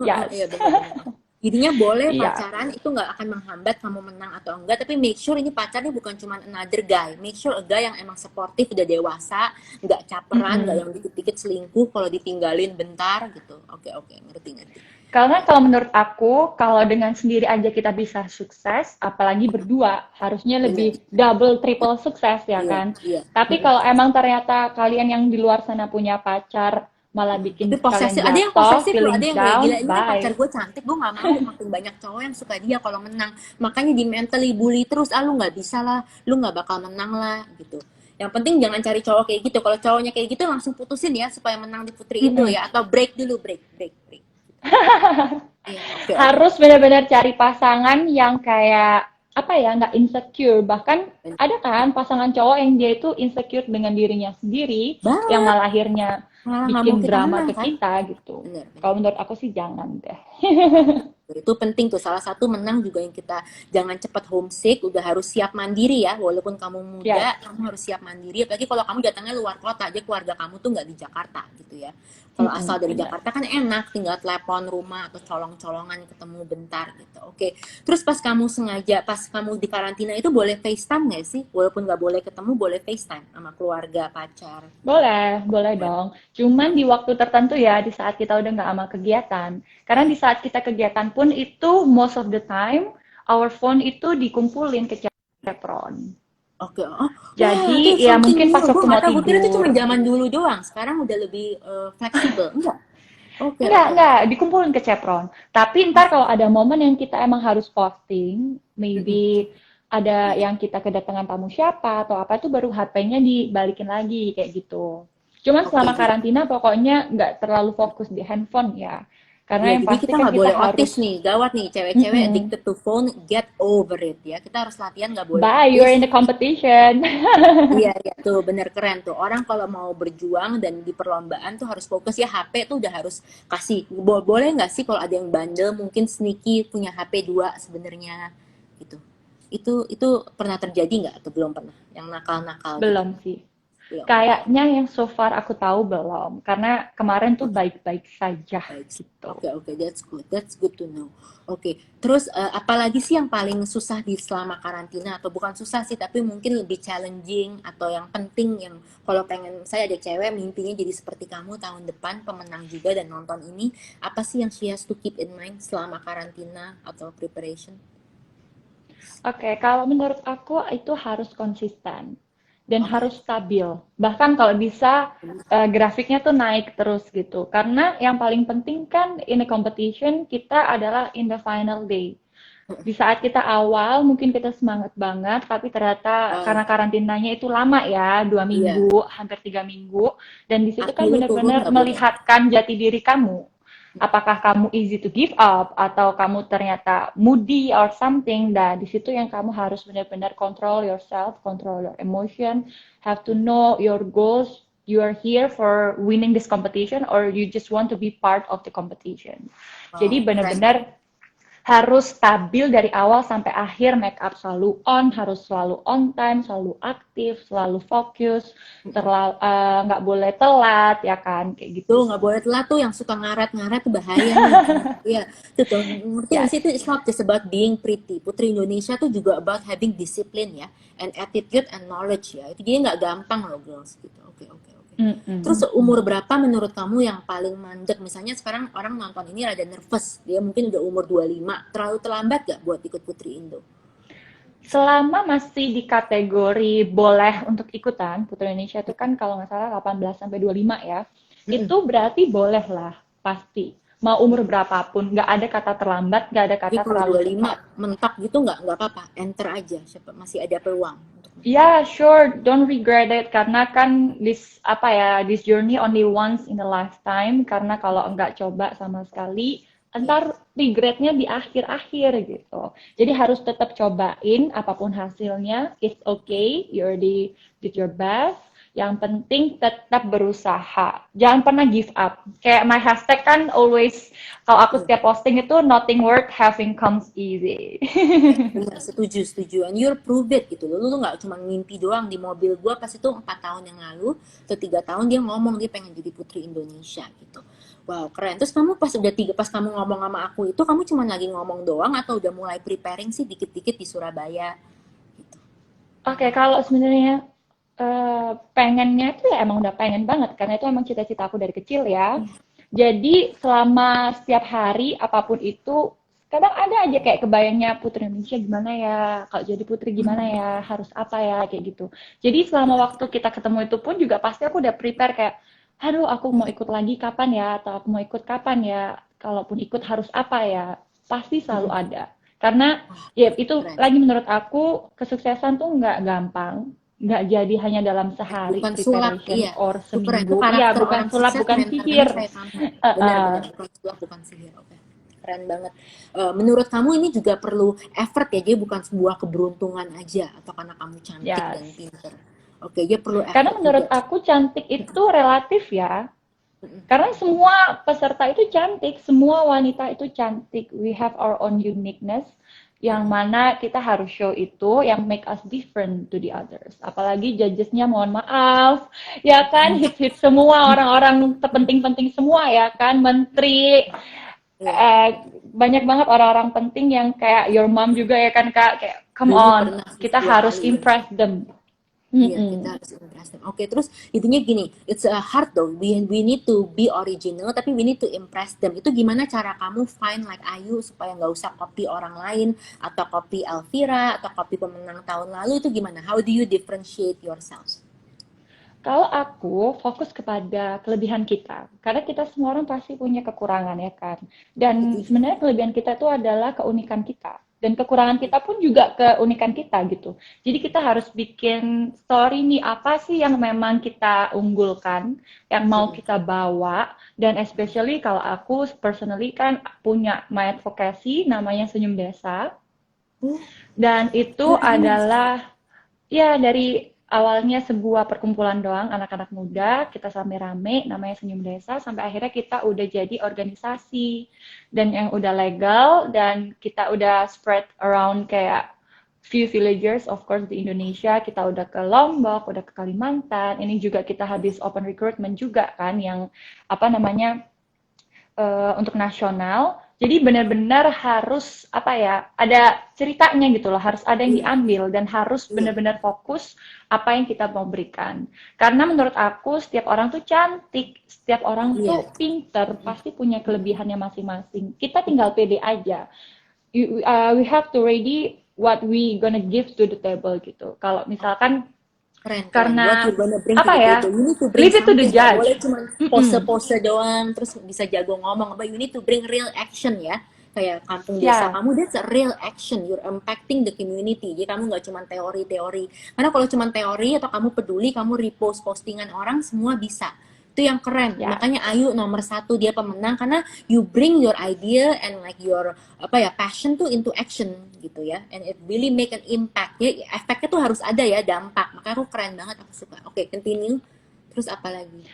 Heeh, Yes. iya benar-benar. Jadinya boleh Iya. pacaran itu nggak akan menghambat kamu menang atau enggak, tapi make sure ini pacarnya bukan cuma another guy. Make sure a guy yang emang sportif, udah dewasa, nggak caperan, nggak Mm-mm. yang dikit-dikit selingkuh kalau ditinggalin bentar gitu. Oke oke, ngerti-ngerti. Karena kalau menurut aku, kalau dengan sendiri aja kita bisa sukses, apalagi berdua, harusnya Bener. lebih double, triple sukses ya Iya kan. iya. Tapi kalau emang ternyata kalian yang di luar sana punya pacar, malah Tapi bikin kalian posesif, ada yang jatuh, posesif loh, ada feeling yang kayak gila down, ini kan pacar bye. gue cantik, gue nggak mau makin banyak cowok yang suka dia kalau menang, makanya di mentally bully terus, ah lu nggak bisa lah, lu nggak bakal menang lah gitu. Yang penting jangan cari cowok kayak gitu. Kalau cowoknya kayak gitu langsung putusin ya supaya menang di Putri Indo Mm-mm. ya, atau break dulu, break. Iya, oke oke. Harus benar-benar cari pasangan yang kayak apa ya, nggak insecure. Bahkan ada kan pasangan cowok yang dia itu insecure dengan dirinya sendiri, yang Banget, malah akhirnya malah nggak mau bikin kita drama menang ke kan. kita gitu. Bener bener. Kalau menurut aku sih jangan deh. Itu penting tuh, salah satu menang juga yang kita jangan cepat homesick, udah harus siap mandiri ya, walaupun kamu Yes. muda kamu harus siap mandiri, apalagi kalau kamu datangnya luar kota aja, keluarga kamu tuh nggak di Jakarta gitu ya. Kalau asal Mm-mm, dari benar. Jakarta kan enak, tinggal telepon rumah atau colong-colongan ketemu bentar gitu. Oke, terus pas kamu sengaja, pas kamu di karantina itu boleh FaceTime nggak sih, walaupun nggak boleh ketemu, boleh FaceTime sama keluarga, pacar? Boleh, boleh dong. Cuman di waktu tertentu ya, di saat kita udah nggak sama kegiatan. Karena di saat kita kegiatan pun itu most of the time, our phone itu dikumpulin ke Chevron. Oke, oh, wah Jadi itu ya something mungkin new. pas Gue waktu nggak mau tahu. Gue kira itu cuma tidur. zaman dulu doang. Sekarang udah lebih fleksibel. Enggak. Oke, oke. Enggak, dikumpulin ke Chevron. Tapi ntar kalau ada momen yang kita emang harus posting, Mm-mm. maybe ada yang kita kedatangan tamu siapa atau apa itu baru HP-nya dibalikin lagi kayak gitu. Cuman Oke, selama karantina pokoknya nggak terlalu fokus di handphone ya. iya, Karena yang jadi pasti kita kan nggak kita boleh harus otis nih. Gawat nih, cewek-cewek mm-mm. addicted to phone, get over it ya. Kita harus latihan nggak boleh Bye, you're otis. in the competition. Iya, iya tuh bener keren tuh. Orang kalau mau berjuang dan di perlombaan tuh harus fokus ya. HP tuh udah harus kasih. Boleh nggak sih kalau ada yang bandel mungkin sneaky punya HP dua sebenarnya gitu. Itu pernah terjadi nggak atau belum pernah? Yang nakal-nakal gitu. Belum sih. Belum. Oke. Kayaknya yang so far aku tahu belum. Karena kemarin tuh baik-baik saja Baik. gitu. Oke, oke, that's good. That's good to know. Oke, terus apalagi sih yang paling susah di selama karantina atau bukan susah sih, tapi mungkin lebih challenging atau yang penting yang kalau pengen saya ada cewek mimpinya jadi seperti kamu tahun depan pemenang juga dan nonton ini, apa sih yang she has to keep in mind selama karantina atau preparation? Oke, kalau menurut aku itu harus konsisten dan Oke. harus stabil. Bahkan kalau bisa grafiknya tuh naik terus gitu. Karena yang paling penting kan in a competition kita adalah in the final day. Di saat kita awal mungkin kita semangat banget, tapi ternyata Oh, karena karantinanya itu lama ya, 2 minggu, iya. hampir 3 minggu, dan di situ kan Aki lu turun benar-benar nggak boleh. melihatkan jati diri kamu. Apakah kamu easy to give up atau kamu ternyata moody or something? Dan di situ yang kamu harus benar-benar control yourself, control your emotion, have to know your goals. You are here for winning this competition or you just want to be part of the competition. Jadi Oh, keren. benar-benar harus stabil dari awal sampai akhir, make up selalu on, harus selalu on time, selalu aktif, selalu fokus, terlalu nggak boleh telat ya kan, kayak gitu Tuh nggak sih. boleh telat tuh, yang suka ngaret-ngaret tuh bahaya nih. Iya, itu tuh ngerti nggak sih, Yes. itu it's not just about being pretty. Putri Indonesia tuh juga about having discipline ya, and attitude and knowledge ya. Itu dia nggak gampang loh girls gitu. Oke oke oke. Terus Mm-mm. umur berapa menurut kamu yang paling mandek? Misalnya sekarang orang nonton ini rada nervous, dia mungkin udah umur 25, terlalu terlambat gak buat ikut Putri Indo? Selama masih di kategori boleh untuk ikutan, Putri Indonesia itu kan kalau nggak salah 18 sampai 25 ya, Mm-mm. itu berarti boleh lah, pasti. Mau umur berapapun, nggak ada kata terlambat, nggak ada Jadi kata kalau terlalu 25 cepat. mentok gitu nggak apa-apa, enter aja, siapa masih ada peluang untuk mentok. Ya, sure, don't regret it karena kan this apa ya, this journey only once in a lifetime. Karena kalau nggak coba sama sekali, Iya. entar regretnya di akhir-akhir gitu. Jadi harus tetap cobain apapun hasilnya. It's okay, you already did your best. Yang penting tetap berusaha. Jangan pernah give up. Kayak my hashtag kan always kalau aku Iya. setiap posting itu nothing worth having comes easy. Ya, benar, setuju, setuju. And you're prove it gitu loh. Lu tuh nggak cuma mimpi doang. Di mobil gua pas itu 4 tahun yang lalu atau 3 tahun dia ngomong dia pengen jadi Putri Indonesia gitu. Wow, keren. Terus kamu pas kamu ngomong sama aku itu kamu cuma lagi ngomong doang atau udah mulai preparing sih dikit-dikit di Surabaya gitu. Oke, kalau sebenarnya pengennya itu ya emang udah pengen banget karena itu emang cita-cita aku dari kecil ya. Iya. Jadi selama setiap hari apapun itu kadang ada aja kayak kebayangnya Putri Indonesia gimana ya, kalau jadi putri gimana ya, harus apa ya kayak gitu. Jadi selama waktu kita ketemu itu pun juga pasti aku udah prepare kayak, aduh aku mau ikut lagi kapan ya, atau aku mau ikut kapan ya, kalaupun ikut harus apa ya, pasti selalu Mm-mm. ada. Karena Wah, ya itu keren. lagi menurut aku kesuksesan tuh nggak gampang, nggak jadi hanya dalam sehari Bukan sulap, preparation iya. or Itu keren. Itu seminggu. Iya, karakter bukan orang sulap, sukses bukan mentalnya sihir. kayak kamu. Benar-benar Uh, bukan sulap, bukan sihir. Oke. Keren banget. Menurut kamu ini juga perlu effort ya, dia bukan sebuah keberuntungan aja atau karena kamu cantik dan yes. pinter. Oke, dia perlu Karena effort menurut juga. aku cantik itu relatif ya. Mm-mm. Karena semua peserta itu cantik, semua wanita itu cantik. We have our own uniqueness yang Mm-mm. mana kita harus show itu yang make us different to the others. Apalagi judgesnya mohon maaf, ya kan hits-hits semua orang-orang terpenting-penting semua ya kan, menteri, Iya, banyak banget orang-orang penting yang kayak your mom juga ya kan kak, kayak come dulu on, pernah sih kita dua harus kali benar. impress them. Iya, kita Mm-mm. harus impress them. Oke, terus intinya gini, it's a hard though. We need to be original, tapi we need to impress them. Itu gimana cara kamu find like Ayu supaya nggak usah copy orang lain atau copy Elvira atau copy pemenang tahun lalu itu gimana? How do you differentiate yourself? Kalau aku fokus kepada kelebihan kita, karena kita semua orang pasti punya kekurangan ya kan. Dan Setuju. sebenarnya kelebihan kita itu adalah keunikan kita. Dan kekurangan kita pun juga keunikan kita gitu. Jadi kita harus bikin story nih apa sih yang memang kita unggulkan, yang mau Mm-mm. kita bawa. Dan especially kalau aku personally kan punya my advocacy namanya Senyum Desa. Oh, Dan itu dari mana sih? adalah ya, dari awalnya sebuah perkumpulan doang anak-anak muda, kita rame-rame namanya Senyum Desa sampai akhirnya kita udah jadi organisasi dan yang udah legal dan kita udah spread around kayak few villagers of course di Indonesia, kita udah ke Lombok, udah ke Kalimantan. Ini juga kita habis open recruitment juga kan yang apa namanya untuk nasional. Jadi benar-benar harus apa ya, ada ceritanya gitu loh, harus ada yang Iya, diambil dan harus iya, benar-benar fokus apa yang kita mau berikan. Karena menurut aku setiap orang tuh cantik, setiap orang iya. tuh pinter, Mm-mm. pasti punya Mm-mm. kelebihannya masing-masing. Kita tinggal pede aja. We have to ready what we gonna give to the table gitu. Kalau misalkan Keren, keren. What karena you gonna bring to apa the ya, table? You need to bring leave it to the something. Gak boleh judge. cuma Mm-mm. pose-pose doang, terus bisa jago ngomong. But you need to bring real action ya. Kayak kampung desa Ya, kamu, that's a real action. You're impacting the community. Jadi kamu nggak cuma teori-teori. Karena kalau cuma teori atau kamu peduli, kamu repost postingan orang, semua bisa. Itu yang keren. ya. Makanya Ayu nomor satu dia pemenang karena you bring your idea and like your apa ya passion tuh into action gitu ya, and it really make an impact ya, efeknya tuh harus ada ya, dampak. Makanya aku keren banget, aku suka. Oke, continue. Terus apa lagi?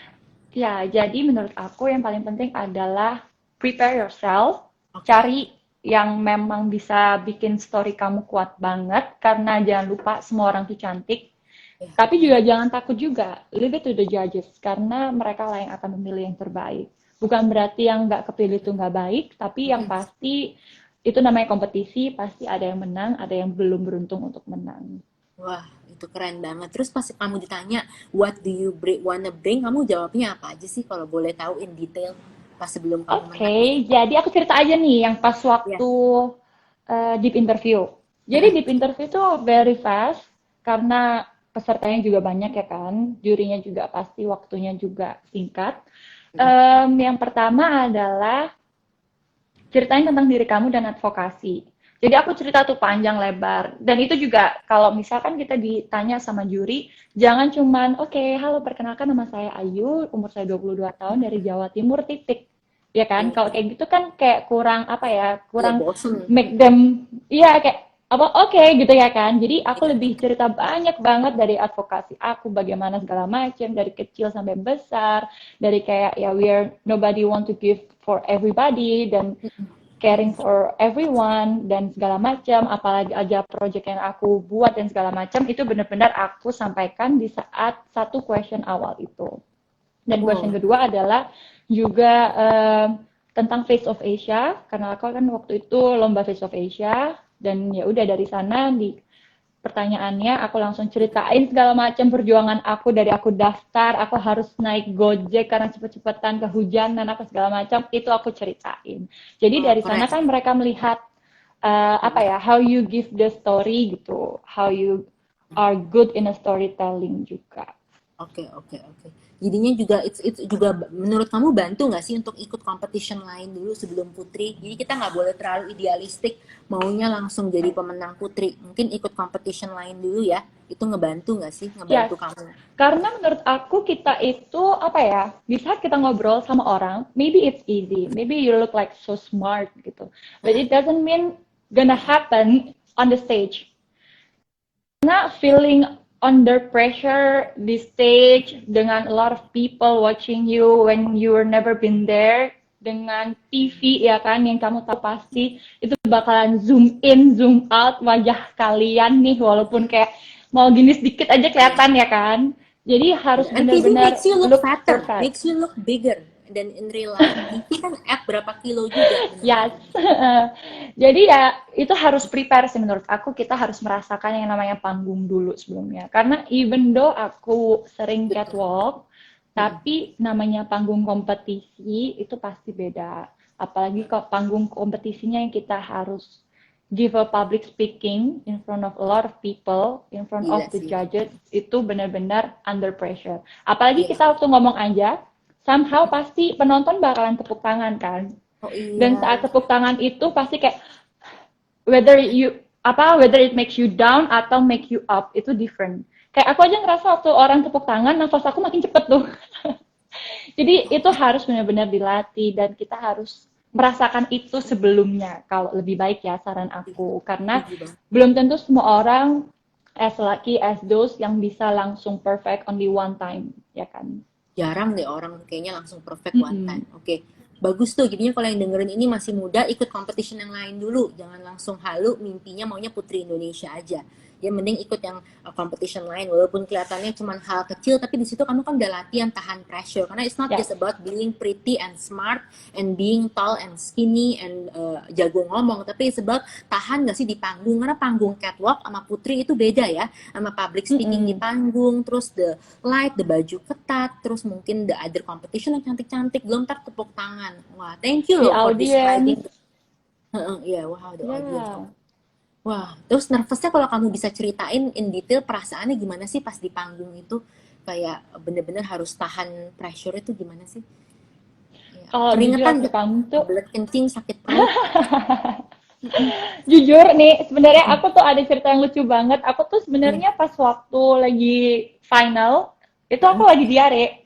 Ya, jadi menurut aku yang paling penting adalah prepare yourself, Oke. cari yang memang bisa bikin story kamu kuat banget, karena jangan lupa semua orang tuh cantik. Ya, Tapi juga jangan takut juga, leave it to the judges, karena mereka lah yang akan memilih yang terbaik. Bukan berarti yang nggak kepilih itu nggak baik, tapi yang mm-mm. pasti itu namanya kompetisi, pasti ada yang menang, ada yang belum beruntung untuk menang. Wah, itu keren banget. Terus pas kamu ditanya, what do you wanna bring? Kamu jawabnya apa aja sih kalau boleh tahu in detail pas sebelum kamu menang gitu? Oke, jadi aku cerita aja nih yang pas Ya. waktu deep interview. Jadi deep interview itu very fast karena pesertanya juga banyak ya kan, jurinya juga pasti waktunya juga singkat. Yang pertama adalah ceritain tentang diri kamu dan advokasi. Jadi aku cerita tuh panjang lebar. Dan itu juga kalau misalkan kita ditanya sama juri, jangan cuman, oke, halo perkenalkan nama saya Ayu, umur saya 22 tahun dari Jawa Timur, titik. Ya kan? Iya, Kalau kayak gitu kan kayak kurang apa ya, iya, kurang bosen. make them, iya kayak apa oke gitu ya kan. Jadi aku Iya, lebih cerita banyak banget dari advokasi aku, bagaimana segala macam, dari kecil sampai besar, dari kayak ya we're nobody want to give for everybody, dan caring for everyone dan segala macam, apalagi aja project yang aku buat dan segala macam, itu benar-benar aku sampaikan di saat satu question awal itu. Dan question wow. kedua adalah juga tentang Face of Asia, karena aku kan waktu itu lomba Face of Asia, dan ya udah dari sana di pertanyaannya aku langsung ceritain segala macam perjuangan aku, dari aku daftar, aku harus naik Gojek karena cepet-cepetan kehujanan apa segala macam, itu aku ceritain. Jadi Wow, dari keren. sana kan mereka melihat apa ya, how you give the story gitu, how you are good in a storytelling juga. Oke, oke, oke. Jadinya juga it's juga menurut kamu bantu nggak sih untuk ikut competition lain dulu sebelum Putri? Jadi kita nggak boleh terlalu idealistik, maunya langsung jadi pemenang Putri. Mungkin ikut competition lain dulu ya. Itu ngebantu nggak sih? Yes, Ngebantu kamu? karena menurut aku kita itu apa ya, di saat kita ngobrol sama orang, maybe it's easy, maybe you look like so smart gitu, but it doesn't mean gonna happen on the stage. Karena feeling under pressure di stage dengan a lot of people watching you when you were never been there, dengan TV ya kan yang kamu tahu pasti itu bakalan zoom in zoom out wajah kalian nih, walaupun kayak mau gini sedikit aja kelihatan ya kan, jadi harus And TV benar-benar makes you look look fatter, perfect. makes you look bigger. Dan in real life, TV kan add berapa kilo juga, bener kan? Yes. Jadi ya itu harus prepare sih menurut aku, kita harus merasakan yang namanya panggung dulu sebelumnya. Karena even though aku sering Betul. catwalk, Mm-mm. tapi namanya panggung kompetisi itu pasti beda. Apalagi kok panggung kompetisinya yang kita harus give a public speaking in front of a lot of people, in front Gila of the sih. judges, itu benar-benar under pressure. Apalagi Iya. kita waktu ngomong aja, somehow pasti penonton bakalan tepuk tangan kan. Oh Dan iya. saat tepuk tangan itu pasti kayak whether it makes you down atau make you up, itu different. Kayak aku aja ngerasa waktu orang tepuk tangan, nafas aku makin cepet tuh. Jadi itu harus benar-benar dilatih dan kita harus merasakan itu sebelumnya kalau lebih baik ya, saran aku, karena Setuju banget. belum tentu semua orang as lucky as those yang bisa langsung perfect only one time, ya kan. Jarang deh orang kayaknya langsung perfect one time. Mm-mm. Oke, bagus tuh. Jadinya kalau yang dengerin ini masih muda, ikut competition yang lain dulu. Jangan langsung halu mimpinya maunya Putri Indonesia aja. Ya mending ikut yang competition lain. Walaupun kelihatannya cuma hal kecil, tapi di situ kamu kan udah latihan tahan pressure. Karena it's not Yes. just about being pretty and smart and being tall and skinny and jago ngomong, tapi it's about tahan gak sih di panggung. Karena panggung catwalk sama Putri itu beda ya, sama public speaking di Mm-mm. panggung. Terus the light, the baju ketat, terus mungkin the other competition yang cantik-cantik, belum ntar tepuk tangan. Wah, thank you The loh for audience, describing. Iya, wow, the audience. yeah. Wah, terus nervousnya kalau kamu bisa ceritain in detail perasaannya gimana sih pas di panggung itu? Kayak bener-bener harus tahan pressure itu gimana sih? Ya. Kalau jujur Keringetan waktu nggak? panggung tuh, Kebelet kencing, sakit perut? jujur nih, sebenarnya aku tuh ada cerita yang lucu banget. Aku tuh sebenarnya pas waktu lagi final, itu aku lagi diare.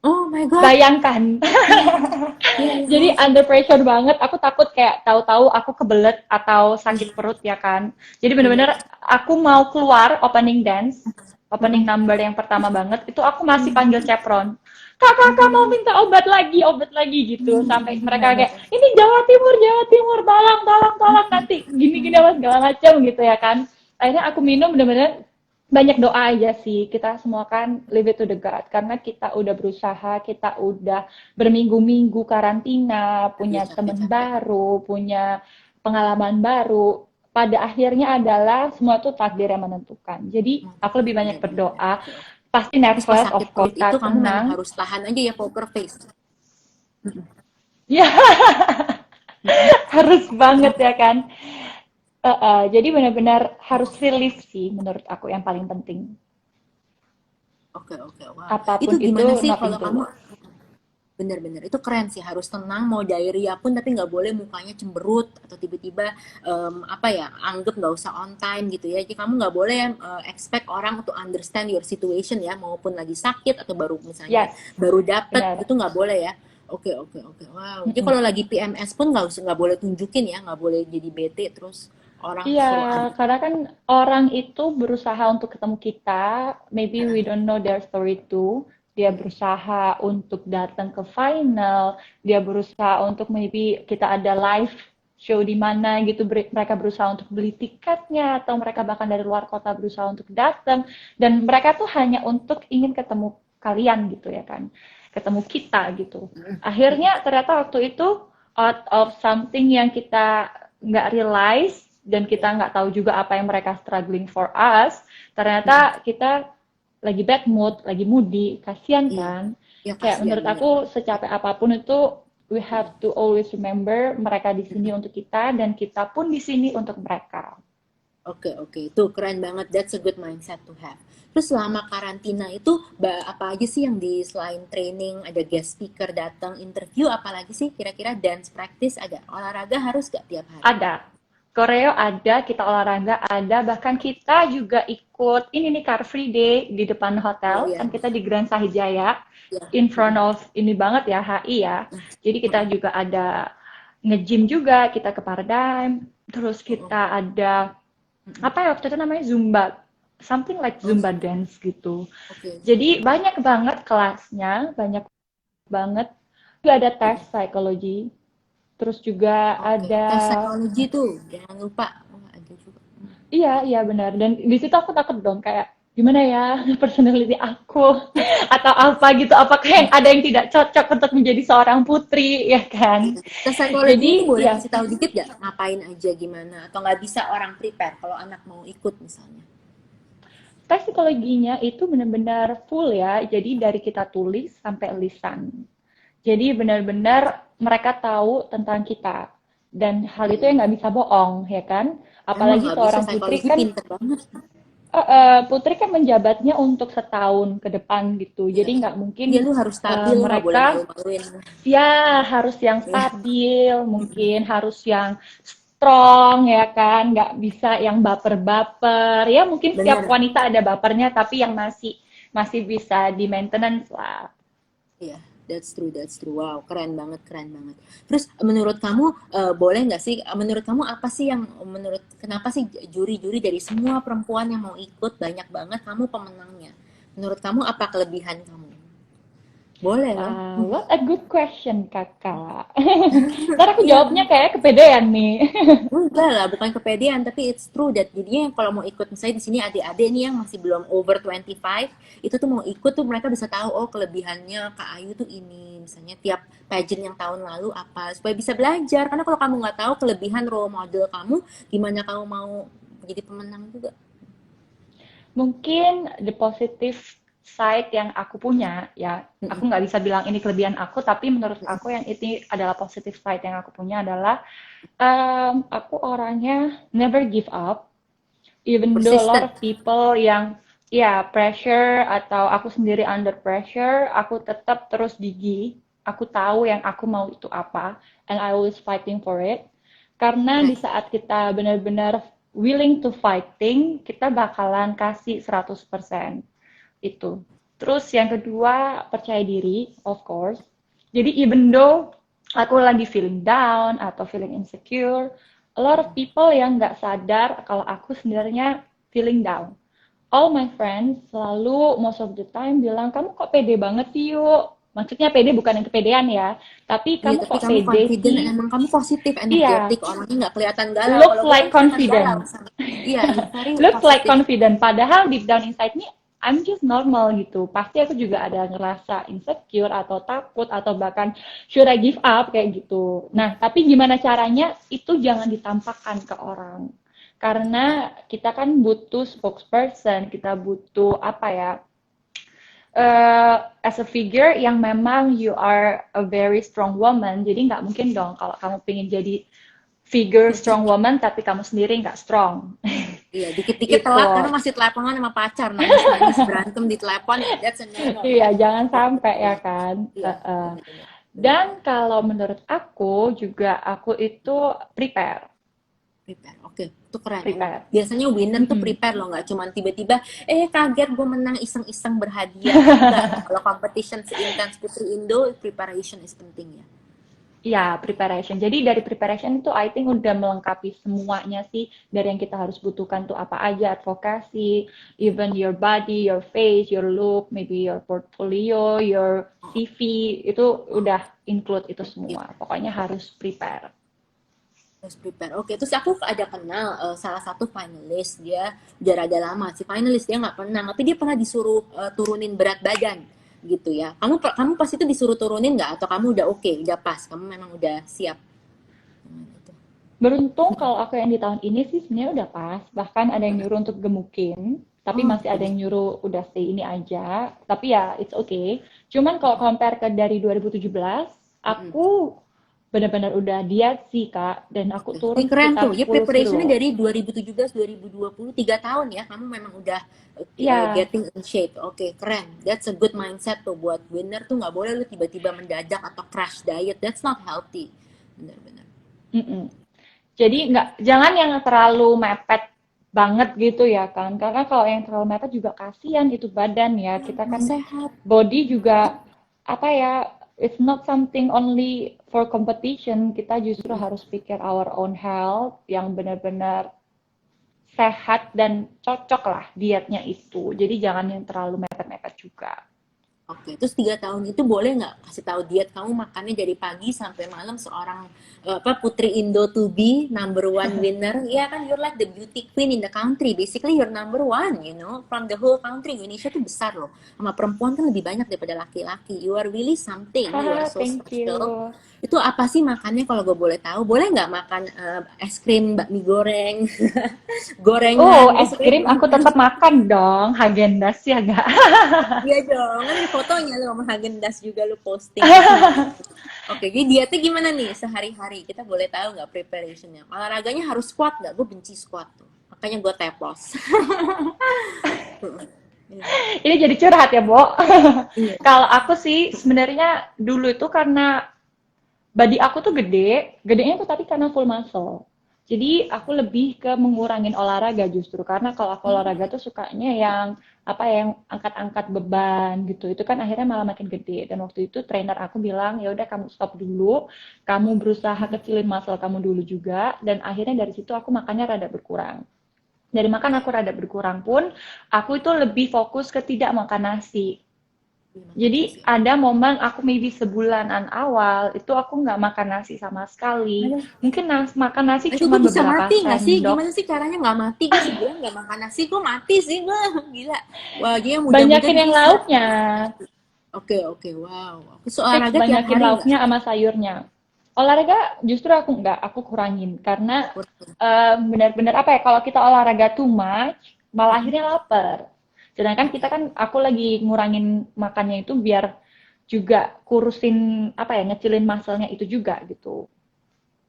Oh my god. Bayangkan. Iya, iya, Jadi langsung. under pressure banget. Aku takut kayak tahu-tahu aku kebelet atau sakit perut ya kan. Jadi bener-bener aku mau keluar opening dance, opening number yang pertama banget, itu aku masih panggil Cepron. kakak mau minta obat lagi gitu, sampai mereka kayak Benar-benar. ini Jawa Timur, tolong nanti gini apa segala macam gitu ya kan. Akhirnya aku minum bener-bener banyak doa aja sih, kita semua kan leave it to the God, karena kita udah berusaha, kita udah berminggu-minggu karantina, Iya, punya temen capek-capek. baru, punya pengalaman baru, pada akhirnya adalah semua tuh takdir yang menentukan. Jadi aku lebih banyak Benar-benar. berdoa, Oke, oke. pasti Terus pas nervous sakit of course, perut itu kita kamu memang tenang. harus tahan aja ya poker face. Ya, Mm-mm. harus banget Kenapa? ya kan. Jadi benar-benar harus relief sih menurut aku yang paling penting. Oke, oke, wow. Itu Apapun itu, gimana sih nothing kalau to kamu lose. bener-bener itu keren sih harus tenang mau diarrhea pun tapi nggak boleh mukanya cemberut atau tiba-tiba apa ya anggap nggak usah on time gitu ya jadi kamu nggak boleh expect orang to understand your situation ya maupun lagi sakit atau baru misalnya Yes, baru dapet benar. itu nggak boleh ya. Oke, oke, oke, wow, jadi Mm-mm. kalau lagi PMS pun nggak boleh tunjukin ya nggak boleh jadi bete terus orang Iya, selalu ada. karena kan orang itu berusaha untuk ketemu kita, maybe we don't know their story too. Dia berusaha untuk datang ke final, dia berusaha untuk maybe kita ada live show di mana gitu, mereka berusaha untuk beli tiketnya, atau mereka bahkan dari luar kota berusaha untuk datang, dan mereka tuh hanya untuk ingin ketemu kalian gitu ya kan, ketemu kita gitu. Akhirnya ternyata waktu itu out of something yang kita nggak realize dan kita nggak tahu juga apa yang mereka struggling for us, ternyata kita lagi bad mood, lagi moody, kasihan Iya, kan. ya Kayak kasihan menurut bener aku banget. secapek apapun itu, we have to always remember mereka di sini untuk kita dan kita pun di sini untuk mereka. Oke, oke, itu keren banget. That's a good mindset to have. Terus selama karantina itu apa aja sih yang di selain training, ada guest speaker datang, interview, apalagi sih kira-kira dance practice ada? Olahraga harus gak tiap hari? Ada. Koreo ada, kita olahraga ada, bahkan kita juga ikut ini nih Car Free Day di depan Oh hotel, ya, kan kita di Grand Sahijaya, ya. in front of ini banget ya, HI ya. Jadi kita juga ada nge-gym juga, kita ke Paradigm, terus kita ada, apa ya waktu itu namanya Zumba, something like Oh Zumba Zumba. dance gitu. Oke. Jadi banyak banget kelasnya, banyak banget. Juga ada tes psikologi, terus juga Oke. ada. Tes psikologi tuh, jangan lupa. Oh, ada juga. Iya, iya benar. Dan di situ aku takut dong kayak gimana ya personality aku atau apa gitu. Apakah yang ada yang tidak cocok untuk menjadi seorang putri ya kan? Tes psikologi itu Jadi boleh ya kasih tahu dikit gak? Ngapain aja gimana? Atau nggak bisa orang prepare kalau anak mau ikut misalnya? tes psikologinya itu benar-benar full ya. Jadi dari kita tulis sampai lisan. Jadi benar-benar mereka tahu tentang kita. Dan hal itu yang nggak bisa bohong ya kan? Emang Apalagi nggak bisa seorang putri psikologi kan. pinter banget. Putri kan menjabatnya untuk setahun ke depan gitu. Iya, Jadi nggak mungkin iya lu harus stabil, lu nggak boleh mereka malu-maluin. ya harus yang Ya, stabil, mungkin harus yang strong ya kan, nggak bisa yang baper-baper. Ya mungkin setiap bener. wanita ada bapernya, tapi yang masih masih bisa di maintenance lah. Iya, that's true, that's true. Wow, keren banget, keren banget. Terus menurut kamu boleh nggak sih? Menurut kamu apa sih yang menurut kenapa sih juri-juri dari semua perempuan yang mau ikut banyak banget kamu pemenangnya? Menurut kamu apa kelebihan kamu? Boleh loh. What a good question, kakak. Ntar aku jawabnya kayak kepedean nih. Enggak lah, bukan kepedean, tapi it's true that jadinya kalau mau ikut misalnya di sini adik-adik nih yang masih belum over 25, itu tuh mau ikut tuh mereka bisa tahu oh kelebihannya Kak Ayu tuh ini, misalnya tiap pageant yang tahun lalu apa, supaya bisa belajar. Karena kalau kamu nggak tahu kelebihan role model kamu, gimana kamu mau jadi pemenang juga? Mungkin the positive side yang aku punya, ya, aku nggak bisa bilang ini kelebihan aku, tapi menurut aku yang ini adalah positive side yang aku punya adalah aku orangnya never give up, even though a lot Persistent. of people yang ya pressure atau aku sendiri under pressure, aku tetap terus gigih. Aku tahu yang aku mau itu apa, and I always fighting for it. Karena di Keren. saat kita benar-benar willing to fighting, kita bakalan kasih 100% itu. Terus yang kedua, percaya diri, of course. Jadi even though aku lagi feeling down atau feeling insecure, a lot of people yang nggak sadar kalau aku sebenarnya feeling down. All my friends selalu most of the time bilang, kamu kok pede banget sih yuk, Maksudnya pede bukan yang kepedean ya, tapi Iya, kamu tapi kok kamu pede confident, sih? emang kamu positif, Iya, energetik, orangnya nggak kelihatan galau. look Kalau gue kan like kelihatan galau. confident. Iya, you very Look like positif. confident. Padahal deep down inside me, I'm just normal gitu. Pasti aku juga ada ngerasa insecure atau takut atau bahkan should I give up kayak gitu. Nah, tapi gimana caranya itu jangan ditampakkan ke orang. Karena kita kan butuh spokesperson, kita butuh apa ya, as a figure yang memang you are a very strong woman, jadi nggak mungkin dong kalau kamu pengen jadi figure strong woman tapi kamu sendiri nggak strong. Iya, dikit-dikit Itu. telat karena masih teleponan sama pacar, nangis-nangis berantem di telepon, that's a no-no Iya, ya. jangan sampai ya Iya, kan. iya, benar-benar. Dan Benar-benar. kalau menurut aku juga aku itu prepare, Prepare, oke, itu keren emang. prepare. Biasanya winner tuh Mm-mm. prepare loh, nggak cuman tiba-tiba, kaget gue menang iseng-iseng berhadiah. Enggak, kalau competition seintens Putri Indo, preparation is penting ya. Ya, preparation. Jadi dari preparation itu I think udah melengkapi semuanya sih dari yang kita harus butuhkan tuh apa aja, advokasi, even your body, your face, your look, maybe your portfolio, your CV, itu udah include itu Iya, semua. Pokoknya harus prepare. harus prepare. Oke, terus aku ada kenal salah satu finalis, dia udah rada lama sih finalis, dia nggak pernah, tapi dia pernah disuruh turunin berat badan gitu ya. Kamu pas itu disuruh turunin nggak atau kamu udah oke, udah pas, kamu memang udah siap dengan itu? Beruntung kalau aku yang di tahun ini sih sebenarnya udah pas. Bahkan ada yang nyuruh untuk gemukin, tapi Oh, masih ada bagus. yang nyuruh udah stay ini aja. Tapi ya it's okay. Cuman kalau compare ke dari 2017, Mm-mm. aku benar-benar udah diet sih Kak, dan aku Oke. turun Keren sekitar tuh. Ya 10 preparationnya kilo. dari 2017 2020 3 tahun ya. Kamu memang udah Ya, getting in shape. Oke, keren. That's a good mindset tuh buat winner tuh nggak boleh lu tiba-tiba mendadak atau crash diet. That's not healthy. Benar-benar. mm-mm. Jadi nggak, jangan yang terlalu mepet banget gitu ya kan. Karena kalau yang terlalu mepet juga kasihan itu badan ya. Kita Nggak kan sehat. body juga apa ya, it's not something only for competition. Kita justru harus pikir our own health yang benar-benar sehat dan cocok lah dietnya itu. Jadi jangan yang terlalu mepet-mepet juga. Oke, terus 3 tahun itu boleh nggak kasih tahu diet kamu makannya dari pagi sampai malam seorang apa Putri Indo to be number one winner? Ya kan, you're like the beauty queen in the country. Basically you're number one, you know, from the whole country. Indonesia tuh besar loh. Sama perempuan kan lebih banyak daripada laki-laki. You are really something. You are Haha, so thank special. you. Itu apa sih makannya kalau gue boleh tahu? Boleh nggak makan es krim, bakmi goreng, Oh, gorengan? es krim aku tetap makan dong. Häagen-Dazs ya gak? Iya dong, kan ada fotonya lu sama Häagen-Dazs juga lu posting di sini. Oke, jadi dietnya gimana nih sehari-hari? Kita boleh tahu nggak preparationnya? Olahraganya harus squat nggak? Gue benci squat tuh. Makanya gue teplos. Ini jadi curhat ya, Bo. Iya. Kalau aku sih sebenarnya dulu itu karena body aku tuh gede, gedenya tuh tapi karena full muscle. Jadi aku lebih ke mengurangin olahraga justru karena kalau aku olahraga tuh sukanya yang apa ya, yang angkat-angkat beban gitu. Itu kan akhirnya malah makin gede. Dan waktu itu trainer aku bilang, "Ya udah kamu stop dulu, kamu berusaha kecilin muscle kamu dulu juga." Dan akhirnya dari situ aku makannya rada berkurang. Dari makan aku rada berkurang pun, aku itu lebih fokus ke tidak makan nasi. Jadi ada momen aku maybe sebulanan awal itu aku nggak makan nasi sama sekali. Aduh, Mungkin makan nasi itu cuma gue bisa beberapa mati nggak sih? sendok. Gimana sih caranya nggak mati? Gue sebulan nggak makan nasi, gue mati sih gue. Gila. Wah, dia muda-muda Banyakin yang bisa. lauknya. Oke, oke, wow. Aku Fix olahraga tiap banyakin hari nggak? lauknya sama sayurnya. Olahraga justru aku nggak, aku kurangin. Karena benar-benar apa ya, kalau kita olahraga too much, malah akhirnya lapar. Sedangkan kita kan, aku lagi ngurangin makannya itu biar juga kurusin apa ya, ngecilin muscle-nya itu juga gitu.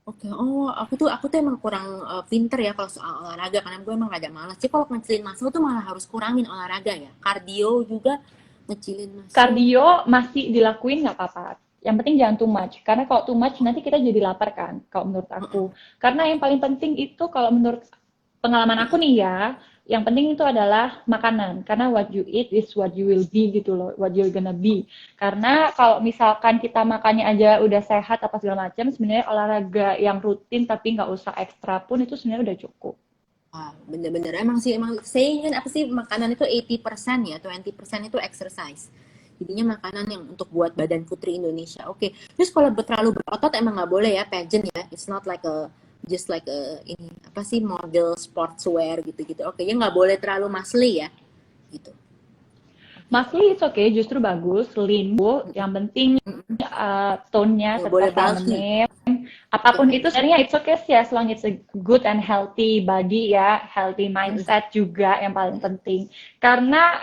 Oke, oh aku tuh emang kurang pinter ya kalau soal olahraga karena gue emang rada malas. Jadi kalau ngecilin muscle tuh malah harus kurangin olahraga ya. Kardio juga ngecilin muscle. Kardio masih dilakuin nggak apa-apa. Yang penting jangan too much. Karena kalau too much nanti kita jadi lapar kan, kalau menurut aku. Karena yang paling penting itu kalau menurut pengalaman aku nih ya, yang penting itu adalah makanan. Karena what you eat is what you will be gitu loh, what you're gonna be. Karena kalau misalkan kita makannya aja udah sehat apa segala macam, sebenarnya olahraga yang rutin tapi nggak usah ekstra pun itu sebenarnya udah cukup. Wah, bener-bener emang sih emang saying kan apa sih makanan itu 80% ya, 20% itu exercise. jadinya makanan yang untuk buat badan putri Indonesia. Oke. Terus kalau terlalu berotot emang nggak boleh ya pageant ya. It's not like a just like a ini apa sih model sportswear gitu-gitu. Oke, ya nggak boleh terlalu muscly ya, gitu. Oke. Muscly it's okay, justru bagus, lean bu. Yang penting tone-nya Nggak boleh tetap bulky. feminine. Oke. Apapun itu sebenarnya it's okay sih as long it's a good and healthy body ya, healthy mindset juga yang paling penting. Karena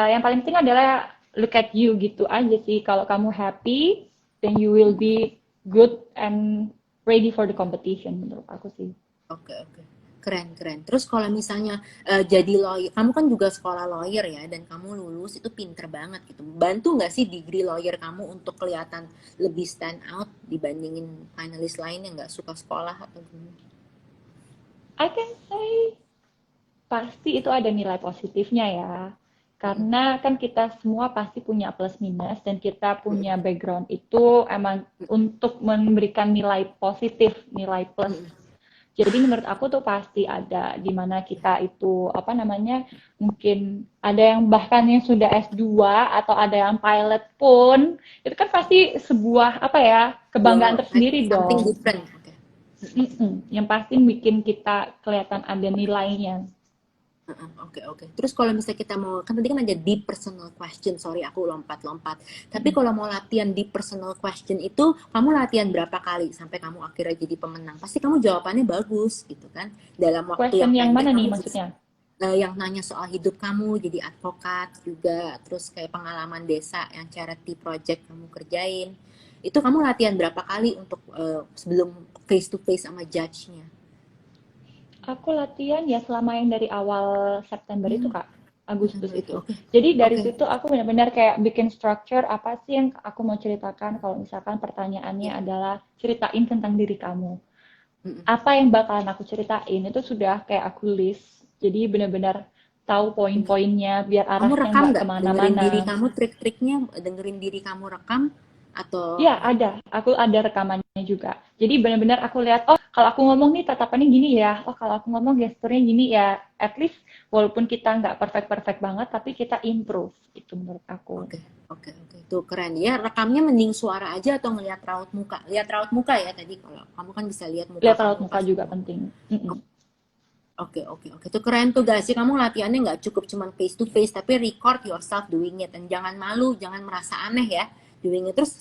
yang paling penting adalah look at you gitu aja sih. Kalau kamu happy, then you will be good and ready for the competition menurut aku sih. Oke, oke. Keren, keren. Terus kalau misalnya jadi lawyer, kamu kan juga sekolah lawyer ya, dan kamu lulus itu pinter banget gitu. Bantu nggak sih degree lawyer kamu untuk kelihatan lebih stand out dibandingin finalis lain yang nggak suka sekolah atau gimana? I can say pasti itu ada nilai positifnya ya. Karena kan kita semua pasti punya plus minus dan kita punya background itu emang untuk memberikan nilai positif, nilai plus. Jadi menurut aku tuh pasti ada di mana kita itu apa namanya mungkin ada yang bahkan yang sudah S2 atau ada yang pilot pun itu kan pasti sebuah apa ya kebanggaan Wow, like tersendiri something dong. different. Oke. Yang pasti bikin kita kelihatan ada nilainya. Oke, oke. Terus kalau misalnya kita mau, kan tadi kan ada deep personal question, sorry aku lompat-lompat. Tapi kalau mau latihan deep personal question itu, kamu latihan berapa kali sampai kamu akhirnya jadi pemenang? Pasti kamu jawabannya bagus gitu kan. Dalam waktu Question yang yang pendek mana nih kamu maksudnya? yang nanya soal hidup kamu, jadi advokat juga, terus kayak pengalaman desa yang charity project kamu kerjain. Itu kamu latihan berapa kali untuk sebelum face to face sama judge-nya? Aku latihan ya selama yang dari awal September itu Kak, Agustus September itu, itu. oke. Jadi dari Oke. situ aku benar-benar kayak bikin structure apa sih yang aku mau ceritakan kalau misalkan pertanyaannya Ya. adalah ceritain tentang diri kamu. Mm-mm. Apa yang bakalan aku ceritain itu sudah kayak aku list. Jadi benar-benar tahu poin-poinnya biar Kamu arahnya rekam nggak nggak? Dengerin diri kemana-mana. kamu trik-triknya, dengerin diri kamu rekam atau Iya, ada. Aku ada rekamannya juga. Jadi benar-benar aku lihat, oh kalau aku ngomong nih tatapannya gini ya. Oh kalau aku ngomong gesturnya gini ya. At least walaupun kita nggak perfect-perfect banget, tapi kita improve. Itu menurut aku. oke, oke, oke. Itu keren ya. Rekamnya mending suara aja atau ngelihat raut muka? Lihat raut muka ya tadi kalau kamu kan bisa lihat muka Lihat raut kamu muka pas juga ngomong. penting. Mm-mm. Oke, oke, oke. Itu keren tuh guys. Sih kamu latihannya nggak cukup cuman face to face, tapi record yourself doing it. Dan jangan malu, jangan merasa aneh ya doing it. Terus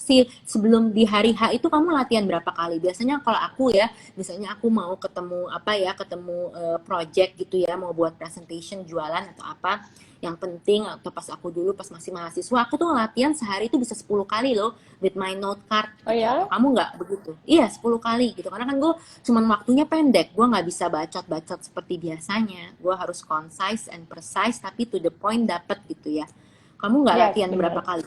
sebelum di hari H itu kamu latihan berapa kali? Biasanya kalau aku ya, misalnya aku mau ketemu apa ya, ketemu project gitu ya, mau buat presentation jualan atau apa yang penting, atau pas aku dulu pas masih mahasiswa, aku tuh latihan sehari itu bisa 10 kali loh with my note card Oh gitu. Atau ya? kamu nggak begitu? Iya, 10 kali gitu. Karena kan gue cuman waktunya pendek, gue nggak bisa bacot-bacot seperti biasanya, gue harus concise and precise tapi to the point dapet gitu ya. Kamu nggak Yes, latihan berapa benar. kali?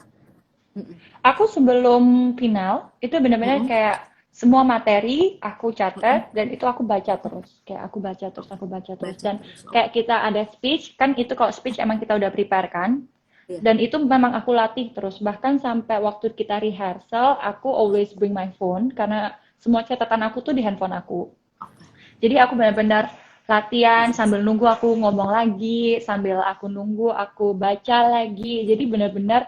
Mm-mm. Aku sebelum final itu benar-benar Mm-mm. kayak semua materi aku Mm-mm. catat dan itu aku baca terus. Kayak aku baca terus, aku baca terus. Baca Dan terus. kayak kita ada speech, kan itu kalau speech emang kita udah prepare kan. Iya. Dan itu memang aku latih terus. Bahkan sampai waktu kita rehearsal, aku always bring my phone karena semua catatan aku tuh di handphone aku. Oke. Jadi aku benar-benar latihan sambil nunggu aku ngomong lagi, sambil aku nunggu aku baca lagi. Jadi benar-benar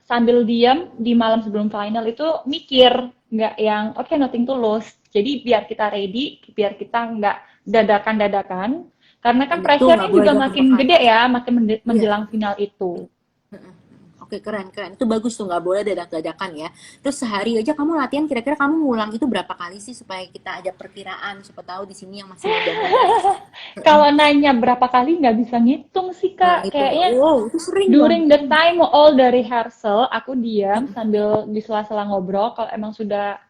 sambil diam di malam sebelum final itu mikir, nggak yang oke nothing tulus. Jadi biar kita ready, biar kita nggak dadakan-dadakan. Karena Dan kan itu nggak pressure-nya boleh juga makin dadakan. gede ya, makin Iya. menjelang final itu. Oke, keren, keren. Itu bagus tuh, nggak boleh dadak-dadakan ya. Terus sehari aja kamu latihan, kira-kira kamu ngulang itu berapa kali sih supaya kita ada perkiraan, siapa tahu di sini yang masih muda-muda. Kalau nanya berapa kali nggak bisa ngitung sih Nah, Kak. itu nggak. Kayaknya Wow, itu sering dong. during the time all the rehearsal, aku diam sambil di sela-sela ngobrol. Kalau emang sudah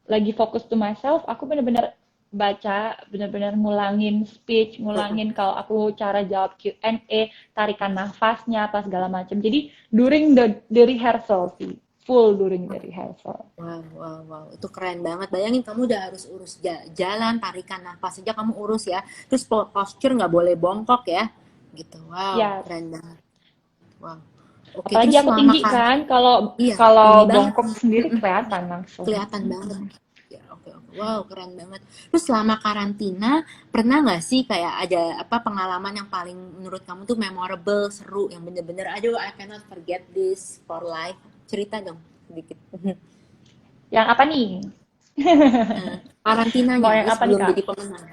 lagi fokus to myself, aku bener-bener baca, bener-bener ngulangin speech, ngulangin kalau aku cara jawab Q&A, tarikan nafasnya, apa segala macam. Jadi during the rehearsal sih, full during the rehearsal. Wow, wow, wow. Itu keren banget. Bayangin kamu udah harus urus jalan, tarikan nafas saja kamu urus ya. Terus posture nggak boleh bongkok ya. Gitu. Wow, Yes. keren banget. Wow. Oke, Apalagi terus aku selama tinggi kan, kan, kalau iya, kalau tinggi banget. bongkok sendiri kelihatan langsung. Kelihatan banget. Ya, oke, oke. Wow, keren banget. Terus selama karantina, pernah nggak sih kayak ada apa pengalaman yang paling menurut kamu tuh memorable, seru, yang bener-bener, aduh, I cannot forget this for life. Cerita dong sedikit. Yang apa nih? Mau Karantinanya, yang ya apa nih, sebelum Kak? jadi pemenang.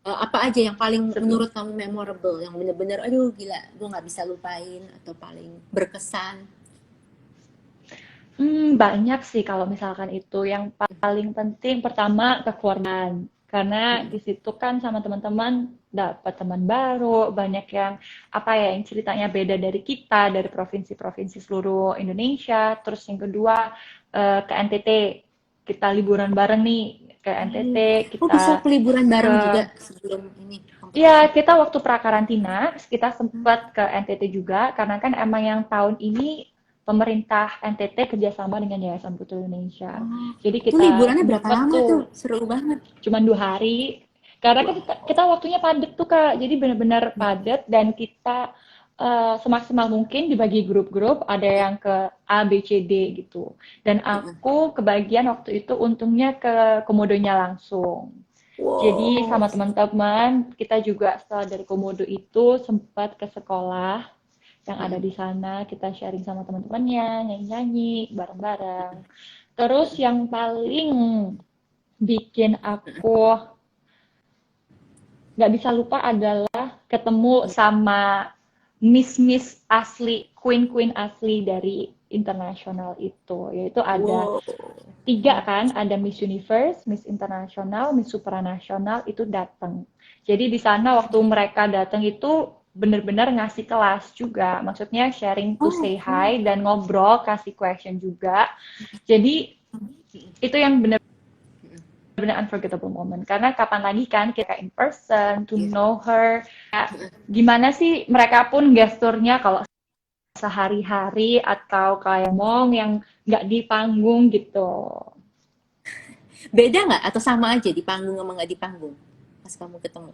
Apa aja yang paling Sebelum. menurut kamu memorable, yang bener-bener, aduh gila, gue nggak bisa lupain, atau paling berkesan? Banyak sih kalau misalkan itu. Yang paling penting pertama kekeluargaan. Karena di situ kan sama teman-teman dapat teman baru, banyak yang apa ya, yang ceritanya beda dari kita, dari provinsi-provinsi seluruh Indonesia. Terus yang kedua ke NTT, kita liburan bareng nih ke NTT, Oh, bisa kita liburan ke bareng juga sebelum ini kompetisi? ya, kita waktu pra-karantina, kita sempat ke NTT juga, karena kan emang yang tahun ini pemerintah NTT kerjasama dengan Yayasan Putu Indonesia. Oh, Jadi itu kita liburannya berapa sempet lama tuh? tuh Seru banget. cuma 2 hari, karena kan Wah. kita waktunya padat tuh Kak, jadi benar-benar padat dan kita semaksimal mungkin dibagi grup-grup, ada yang ke A, B, C, D gitu. Dan aku kebagian waktu itu untungnya ke komodonya langsung. Jadi Wow. sama teman-teman kita juga setelah dari Komodo itu sempat ke sekolah yang ada di sana, kita sharing sama teman-temannya, nyanyi-nyanyi bareng-bareng. Terus yang paling bikin aku nggak bisa lupa adalah ketemu sama Miss asli, Queen asli dari internasional itu, yaitu ada Wow. 3 kan, ada Miss Universe, Miss Internasional, Miss Supranasional itu datang. Jadi di sana waktu mereka datang itu benar-benar ngasih kelas juga, maksudnya sharing to Oh, say hi dan ngobrol, kasih question juga. Jadi itu yang benar-benar unforgettable moment. Karena kapan lagi kan kita in person, to iya. know her. Ya, gimana sih mereka pun gesturnya kalau sehari-hari atau kayak ngomong yang nggak di panggung gitu. Beda nggak atau sama aja di panggung sama nggak di panggung pas kamu ketemu?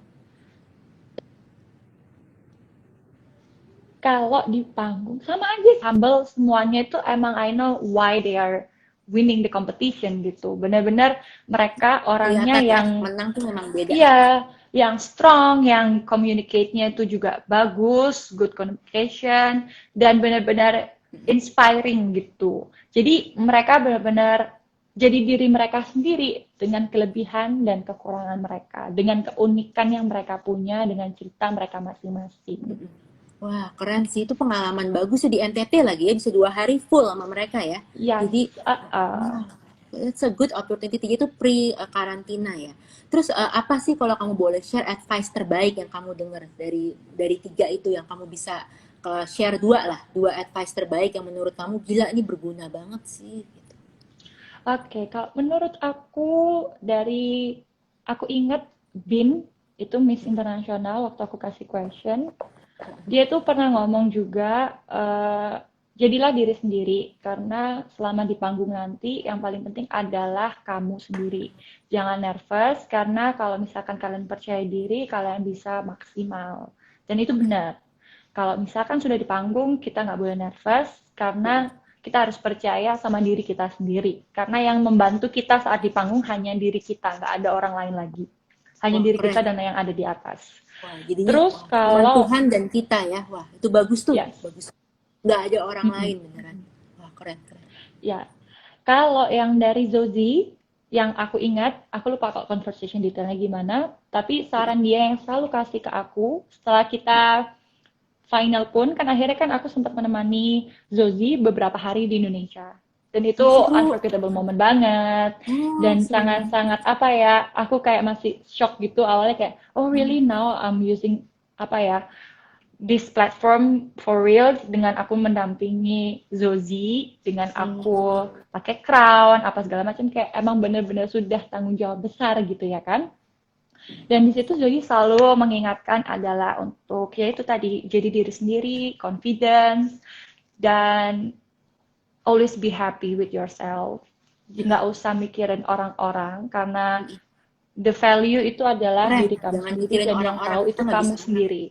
Kalau di panggung sama aja, humble semuanya itu emang I know why they are winning the competition gitu. Benar-benar mereka orangnya Kelihatan ya, yang menang tuh memang beda. iya, yang strong, yang communicate-nya itu juga bagus, good communication dan benar-benar inspiring gitu. Jadi mereka benar-benar jadi diri mereka sendiri dengan kelebihan dan kekurangan mereka, dengan keunikan yang mereka punya, dengan cerita mereka masing-masing. Wah, keren sih. Itu pengalaman bagus ya di NTT lagi ya. Bisa 2 hari full sama mereka ya. Yes, Jadi, uh-uh. wah, it's a good opportunity. Itu pre-karantina ya. Terus apa sih kalau kamu boleh share advice terbaik yang kamu dengar dari 3 itu yang kamu bisa share 2 lah. 2 advice terbaik yang menurut kamu gila ini berguna banget sih. Gitu. Oke, kalau menurut aku dari aku ingat Bin itu Miss Internasional waktu aku kasih question, dia tuh pernah ngomong juga jadilah diri sendiri karena selama di panggung nanti yang paling penting adalah kamu sendiri. Jangan nervous karena kalau misalkan kalian percaya diri, kalian bisa maksimal. Dan itu benar. Kalau misalkan sudah di panggung, kita nggak boleh nervous karena kita harus percaya sama diri kita sendiri. Karena yang membantu kita saat di panggung hanya diri kita, nggak ada orang lain lagi. Hanya Wah, diri keren. kita dan yang ada di atas. Wah, jadinya Terus wah, cuman kalau, Tuhan dan kita ya. Wah, itu bagus tuh. yes, Bagus. Nggak ada orang mm-mm, lain beneran. Wah, keren, keren. ya. Kalau yang dari Zozi, yang aku ingat, aku lupa kok conversation detailnya gimana, tapi saran dia yang selalu kasih ke aku, setelah kita final pun, kan akhirnya kan aku sempat menemani Zozi beberapa hari di Indonesia. Dan itu Oh, seru. unforgettable moment banget. Oh, Dan seru. sangat-sangat apa ya, aku kayak masih shock gitu awalnya kayak, oh really now I'm using apa ya, this platform for real dengan aku mendampingi Zozi, dengan aku pakai crown, apa segala macam kayak emang bener-bener sudah tanggung jawab besar gitu ya kan. Dan di situ Zoe selalu mengingatkan adalah untuk ya itu tadi jadi diri sendiri, confidence, dan always be happy with yourself. Nggak usah mikirin orang-orang karena the value itu adalah Keren. diri kamu Jangan sendiri mikirin dan yang orang-orang. tahu Kita itu nggak kamu bisa menang. sendiri.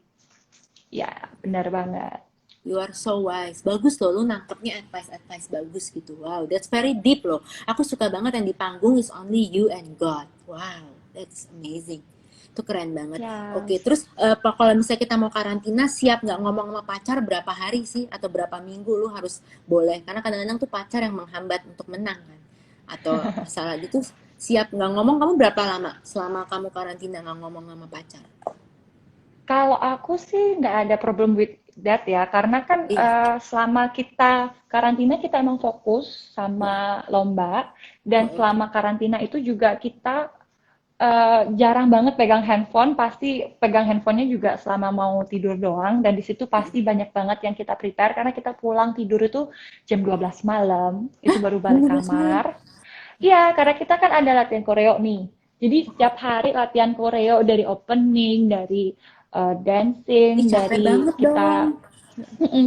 Ya, benar banget. You are so wise. Bagus loh, lu nangkepnya advice bagus gitu. Wow, that's very deep loh. Aku suka banget yang di panggung is only you and God. Wow, that's amazing. Itu keren banget. Oke, Yes. terus kalau misalnya kita mau karantina, siap nggak ngomong sama pacar berapa hari sih? Atau berapa minggu lu harus boleh? Karena kadang-kadang tuh pacar yang menghambat untuk menang kan. Atau masalah gitu, siap nggak ngomong kamu berapa lama? Selama kamu karantina nggak ngomong sama pacar? Kalau aku sih nggak ada problem with that ya, karena kan Iya. selama kita karantina kita emang fokus sama lomba, dan Heeh. selama karantina itu juga kita jarang banget pegang handphone, pasti pegang handphonenya juga selama mau tidur doang, dan di situ pasti banyak banget yang kita prepare, karena kita pulang tidur itu jam 12 malam, itu baru Jam balik 12 malam. kamar. Iya, karena kita kan ada latihan koreo nih. Jadi setiap hari latihan koreo dari opening, dari Ih, dancing, capek dari banget dong. kita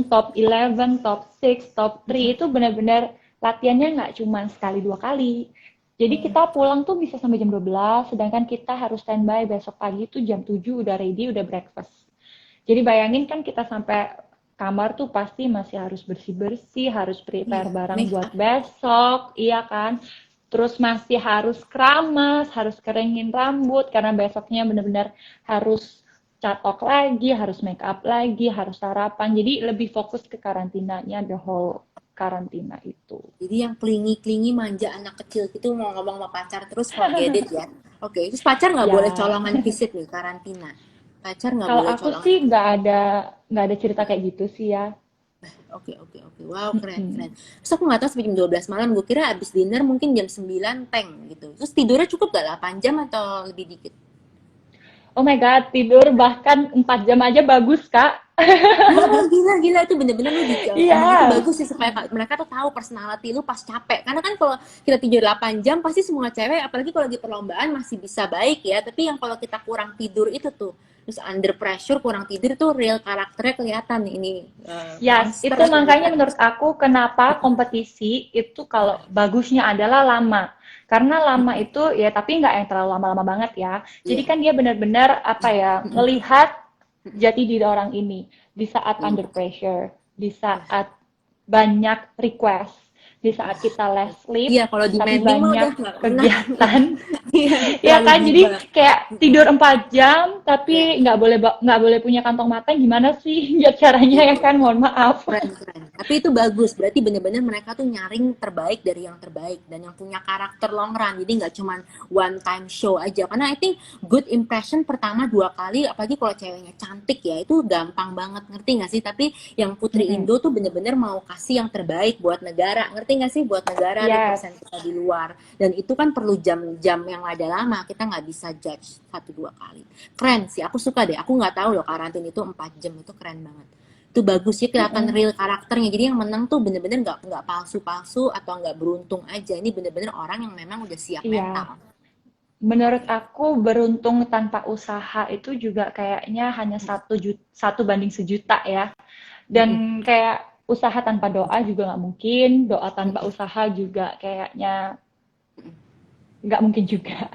top 11, top 6, top 3 itu benar-benar latihannya nggak cuma sekali dua kali. Jadi kita pulang tuh bisa sampai jam 12, sedangkan kita harus standby besok pagi tuh jam 7 udah ready, udah breakfast. Jadi bayangin kan kita sampai kamar tuh pasti masih harus bersih-bersih, harus prepare Iya, barang make buat up. besok, iya kan? Terus masih harus keramas, harus keringin rambut karena besoknya benar-benar harus catok lagi, harus make up lagi, harus sarapan. Jadi lebih fokus ke karantinanya, the whole karantina itu. Jadi yang klingi-klingi manja anak kecil gitu mau ngomong sama pacar terus forget it ya. Oke, terus pacar nggak boleh Ya, colongan visit nih karantina. Pacar nggak kalau boleh aku colongan. sih nggak ada cerita kayak gitu sih ya. Oke, oke, oke. Wow, keren, Mm-mm. keren. Terus aku nggak tahu sampai jam 12 malam. Gue kira abis dinner mungkin jam 9 teng gitu. Terus tidurnya cukup gak 8 jam atau lebih dikit? Oh my God, tidur bahkan 4 jam aja bagus, Kak. Wah, gila, gila itu bener-bener lu emang itu Iya, bagus sih supaya mereka tuh tahu personality lu pas capek. Karena kan kalau kita tidur 8 jam pasti semua cewek apalagi kalau lagi perlombaan masih bisa baik ya. Tapi yang kalau kita kurang tidur itu tuh terus under pressure kurang tidur tuh real karakternya kelihatan nih ini yes, monster itu atau makanya bukan. menurut aku kenapa kompetisi itu kalau bagusnya adalah lama. Karena lama itu ya tapi nggak yang terlalu lama-lama banget ya. Jadi Iya. kan dia benar-benar apa ya, melihat jati diri orang ini di saat Hmm. under pressure, di saat banyak request, di saat kita less sleep Iya, kalau tapi demanding mah banyak udah nggak menang. kegiatan. Iya, Ya terlalu kan, jadi diva. kayak tidur 4 jam Iya, tapi nggak boleh punya kantong mata, gimana sih ya caranya ya iya. kan, mohon maaf. Keren, keren. Tapi itu bagus. Berarti bener-bener mereka tuh nyaring terbaik dari yang terbaik dan yang punya karakter long run. Jadi nggak cuman one time show aja. Karena I think good impression pertama dua kali, apalagi kalau ceweknya cantik ya, itu gampang banget. Ngerti nggak sih? Tapi yang Putri Mm-mm. Indo tuh bener-bener mau kasih yang terbaik buat negara. Ngerti nggak sih? Buat negara Yes, represent kita di luar. Dan itu kan perlu jam-jam yang ada lama. Kita nggak bisa judge satu dua kali. Keren sih. Aku suka deh. Aku nggak tahu loh karantin itu 4 jam itu keren banget itu bagus sih kelihatan mm-mm. real karakternya jadi yang menang tuh bener-bener nggak palsu-palsu atau nggak beruntung aja ini bener-bener orang yang memang udah siap Iya. mental. Menurut Oke. aku beruntung tanpa usaha itu juga kayaknya hanya satu banding sejuta ya. Dan Mm-mm. kayak usaha tanpa doa juga nggak mungkin, doa tanpa usaha juga kayaknya nggak mungkin juga.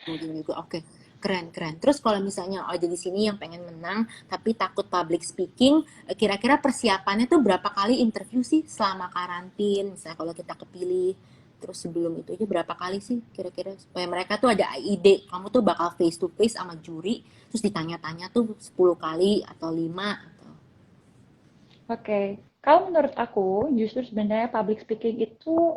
Mungkin juga oke keren keren terus kalau misalnya oh jadi sini yang pengen menang tapi takut public speaking kira-kira persiapannya tuh berapa kali interview sih selama karantin misalnya kalau kita kepilih terus sebelum itu aja berapa kali sih kira-kira supaya mereka tuh ada ide kamu tuh bakal face to face sama juri terus ditanya-tanya tuh 10 kali atau 5 atau Oke, kalau menurut aku justru sebenarnya public speaking itu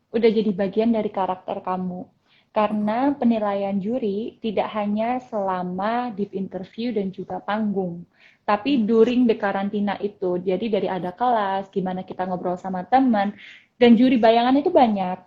udah jadi bagian dari karakter kamu. Karena penilaian juri tidak hanya selama deep interview dan juga panggung, tapi during the karantina itu. Jadi dari ada kelas, gimana kita ngobrol sama teman, dan juri bayangan itu banyak.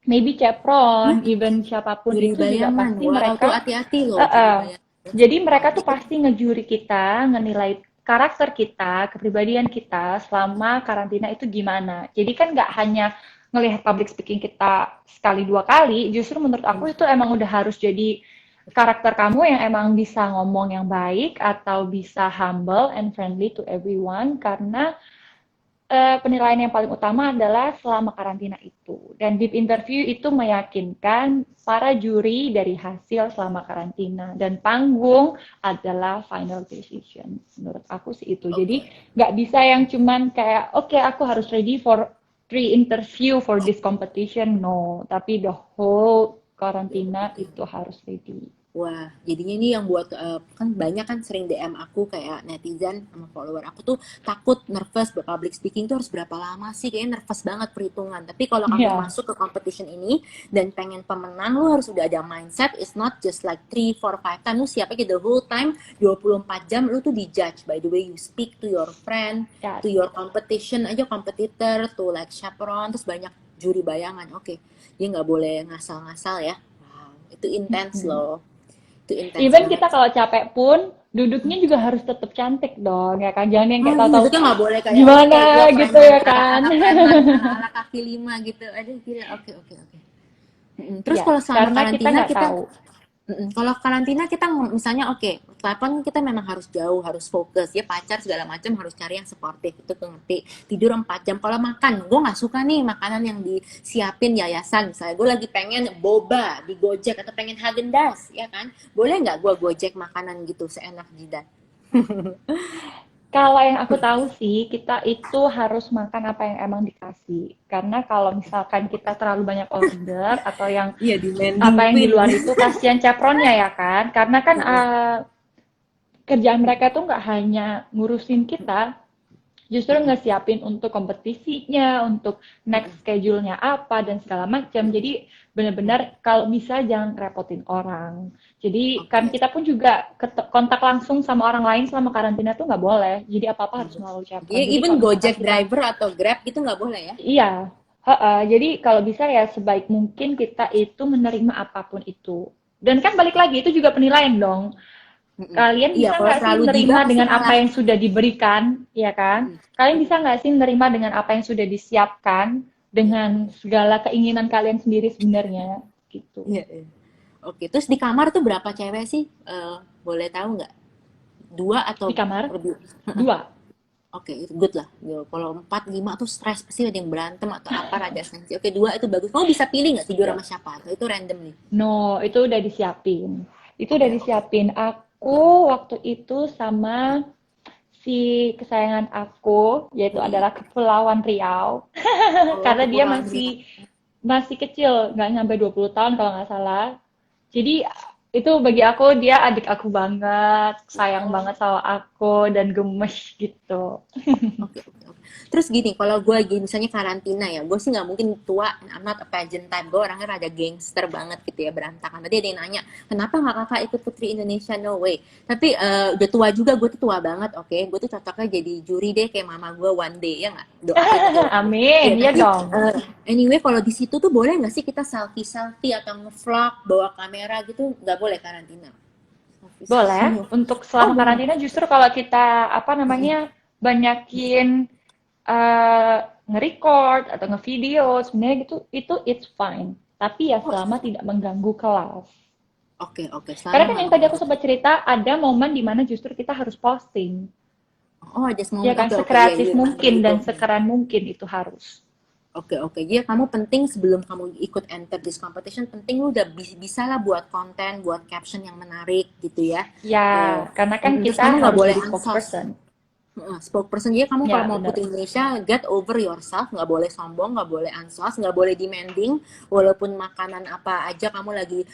Maybe Hah? Chevron, even siapapun Juri itu juga bayangan pasti wow tuh mereka. hati-hati loh juri uh, bayangan jadi wow mereka tuh pasti ngejuri kita, ngenilai karakter kita, kepribadian kita selama karantina itu gimana. Jadi kan nggak hanya ngelihat public speaking kita sekali dua kali, justru menurut aku itu emang udah harus jadi karakter kamu yang emang bisa ngomong yang baik atau bisa humble and friendly to everyone karena penilaian yang paling utama adalah selama karantina itu. Dan deep interview itu meyakinkan para juri dari hasil selama karantina. Dan panggung adalah final decision. Menurut aku sih itu. Jadi Oke. nggak bisa yang cuman kayak, oke aku harus ready for pre-interview for this competition. No, tapi the whole karantina itu harus ready. Wah, jadinya ini yang buat kan banyak kan sering DM aku kayak netizen sama follower aku tuh takut nervous public speaking tuh harus berapa lama sih? Kayaknya nervous banget perhitungan. Tapi kalau kamu Ya, masuk ke competition ini dan pengen pemenang, lu harus udah ada mindset. It's not just like 3, 4, 5 times. Lu siap aja the whole time 24 jam lu tuh dijudge by the way you speak to your friend, ya. to your competition aja competitor, to like chaperone, terus banyak juri bayangan. Oke, dia nggak boleh ngasal-ngasal ya. Wow, itu intens Hmm. loh. Itu intens Even banget. kita kalau capek pun duduknya juga harus tetap cantik dong, ya kan? Jangan yang kayak Iya, tahu-tahu maksudnya nggak boleh kayak oke gimana gue gitu preman ya kan? ala-ala preman ala-ala kaki lima gitu. Aduh gila, oke oke oke. Terus Ya, kalau selama karena kita karantina nggak kita, tahu. kalau karantina kita misalnya oke, telepon kita memang harus jauh, harus fokus ya pacar segala macam harus cari yang sportif itu tuh ngerti. Tidur 4 jam. Kalau makan, gue nggak suka nih makanan yang disiapin yayasan. Misalnya gue lagi pengen boba di Gojek atau pengen Häagen-Dazs ya kan? Boleh nggak gue Gojek makanan gitu seenak jidat? Kalau yang aku tahu sih, kita itu harus makan apa yang emang dikasih. Karena kalau misalkan kita terlalu banyak order atau yang Iya, apa yang di demandingin. luar itu kasihan capronnya ya kan? Karena kan kerjaan mereka tuh nggak hanya ngurusin kita, justru ngesiapin untuk kompetisinya, untuk next schedule-nya apa dan segala macam. Jadi benar-benar kalau bisa jangan repotin orang. Jadi kan Oke. kita pun juga kontak langsung sama orang lain selama karantina tuh nggak boleh. Jadi apa-apa harus melalui Jadi chatbot. Jadi even kalau misalkan Gojek kita, driver atau Grab gitu nggak boleh ya? iya, heeh. Jadi kalau bisa ya sebaik mungkin kita itu menerima apapun itu. Dan kan balik lagi itu juga penilaian dong. Mm-mm. Kalian Iya, bisa kalau nggak sih terlalu diva menerima pasti dengan apa kalah. yang sudah diberikan, ya kan? Mm-mm. Kalian bisa Mm-mm. nggak sih menerima dengan apa yang sudah disiapkan Iya, dengan segala keinginan kalian sendiri sebenarnya, gitu. iya, iya. Oke, terus di kamar tuh berapa cewek sih? Boleh tahu nggak? Dua atau Di kamar, lebih? 2. Oke, itu good lah. Yo, kalau 4, 5 tuh stres pasti ada yang berantem atau apa ada sensi. Oke, 2 itu bagus. Kamu bisa pilih nggak tidur sama siapa? Atau itu random nih? No, itu udah disiapin. Itu udah Oke, oke. disiapin. Aku waktu itu sama si kesayangan aku, yaitu Mm-mm. adalah Kepulauan Riau, Oh, karena dia kepulauan Riau. masih kecil, nggak nyampe 20 tahun kalau nggak salah. Jadi itu bagi aku dia adik aku banget, sayang Oh, banget sama aku dan gemes gitu. oke, oke, oke. Terus gini, kalau gue lagi misalnya karantina ya, gue sih nggak mungkin tua, I'm not a pageant type. Gue orangnya rada gangster banget gitu ya, berantakan. Tadi ada yang nanya, kenapa nggak kakak ikut Putri Indonesia? No way. Tapi udah tua juga, gue tuh tua banget, oke. Gue tuh cocoknya jadi juri deh kayak mama gue one day, ya nggak? Doain aja one day. Ya, Amin, ya tapi dong. anyway, kalau di situ tuh boleh nggak sih kita selfie-selfie atau nge-vlog, bawa kamera gitu? Nggak boleh karantina. Boleh. Selfie-selfie. Untuk Oh, selama boleh. karantina justru kalau kita apa namanya banyakin eh, nge-record atau nge-video sebenarnya gitu itu it's fine. Tapi ya Oh, selama tidak mengganggu kelas. oke, oke. Karena Selama kan nggak yang tadi aku mengganggu. sempat cerita ada momen di mana justru kita harus posting. Oh, ada Ya momen. kan Oke, oke. Iya, sekreatif iya. mungkin Itu. dan sekeren mungkin itu harus. Oke, oke. Jadi kamu penting sebelum kamu ikut enter this competition, penting lu udah bisa lah buat konten, buat caption yang menarik gitu ya. Ya, Eh, karena kan terus kita kamu nggak harus boleh jadi ansos. spokesperson. Spokesperson. Jadi kamu kalau Ya, mau Putri benar. Indonesia, get over yourself. Nggak boleh sombong, nggak boleh ansos, nggak boleh demanding. Walaupun makanan apa aja kamu lagi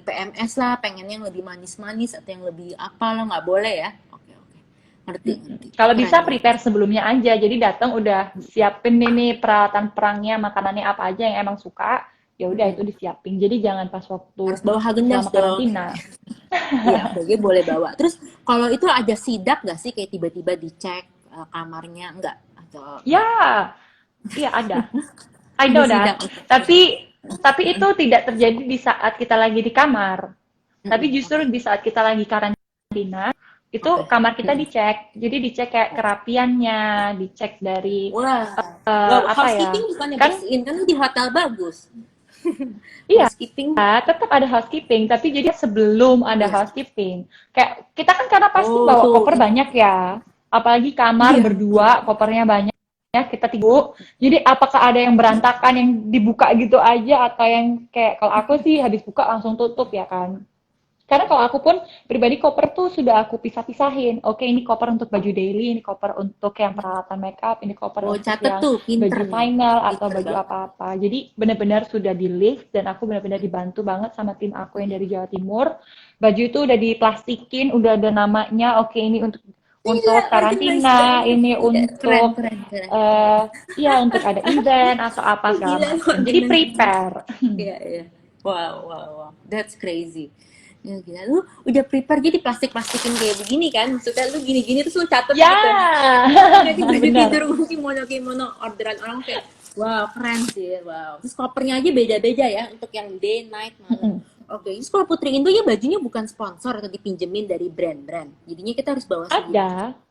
PMS lah, pengen yang lebih manis-manis atau yang lebih apa lo nggak boleh ya. Oke, oke. Ngerti, ngerti. Kalau Keren, bisa keren. prepare sebelumnya aja. Jadi datang udah siapin ini peralatan perangnya, makanannya apa aja yang emang suka, ya udah itu disiapin. Jadi jangan pas waktu Harus bawa Häagen-Dazs selama dong. karantina. Iya, oke, dia boleh bawa. Terus kalau itu ada sidak nggak sih kayak tiba-tiba dicek kamarnya enggak atau Ya, iya ada. I ada know sidak? that. Tapi itu tidak terjadi di saat kita lagi di kamar. Tapi justru Oke, di saat kita lagi karantina, itu oke. kamar kita dicek. Jadi dicek kayak kerapiannya, dicek dari Wah, wow, apa ya? housekeeping bukannya Kan bersihin kan lu di hotel bagus. iya, Housekeeping, tetap ada housekeeping, tapi jadi sebelum ada iya. housekeeping. Kayak kita kan karena pasti Oh, bawa tuh, koper banyak ya. Apalagi kamar iya. berdua, kopernya banyak. kita tidur. Jadi apakah ada yang berantakan yang dibuka gitu aja atau yang kayak kalau aku sih habis buka langsung tutup ya kan. Karena kalau aku pun pribadi koper tuh sudah aku pisah-pisahin. Oke, ini koper untuk baju daily, ini koper untuk yang peralatan makeup, ini koper Oh, untuk catet yang tuh, pinter baju nih. final atau Pinter baju banget. apa-apa. Jadi benar-benar sudah di list dan aku benar-benar dibantu banget sama tim aku yang dari Jawa Timur. Baju itu udah diplastikin, udah ada namanya. Oke, ini Gila, untuk organize karantina, banget. ini Iya, keren, untuk keren, keren. ya untuk ada event atau apa segala Gila, lu macam. Jadi organize banget. prepare. Iya, iya. Wow, wow, wow. That's crazy. Ya, gila. Lu udah prepare jadi plastik-plastikin kayak begini kan? Maksudnya lu gini-gini terus lu catet Ya, gitu. Oh, nanti baju tidur benar. gue kimono-kimono orderan orang kayak wow, keren sih. Wow. Terus kopernya aja beda-beda ya untuk yang day, night, malam. Oke, terus kalau Putri Indo ya bajunya bukan sponsor atau dipinjemin dari brand-brand. Jadinya kita harus bawa sendiri.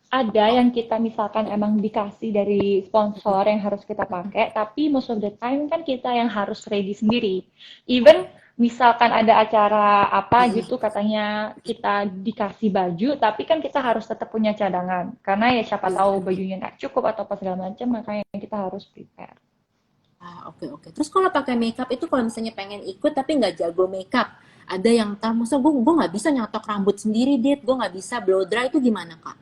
Ada Oh, yang kita misalkan emang dikasih dari sponsor yang harus kita pakai, tapi most of the time kan kita yang harus ready sendiri. Even misalkan ada acara apa gitu, katanya kita dikasih baju, tapi kan kita harus tetap punya cadangan. Karena ya siapa iya. tahu bajunya nggak cukup atau apa segala macam, makanya kita harus prepare. Ah, oke oke. Terus kalau pakai makeup itu kalau misalnya pengen ikut tapi nggak jago makeup, ada yang tahu masa gue nggak bisa nyatok rambut sendiri, dit, gue nggak bisa blow dry itu gimana kak?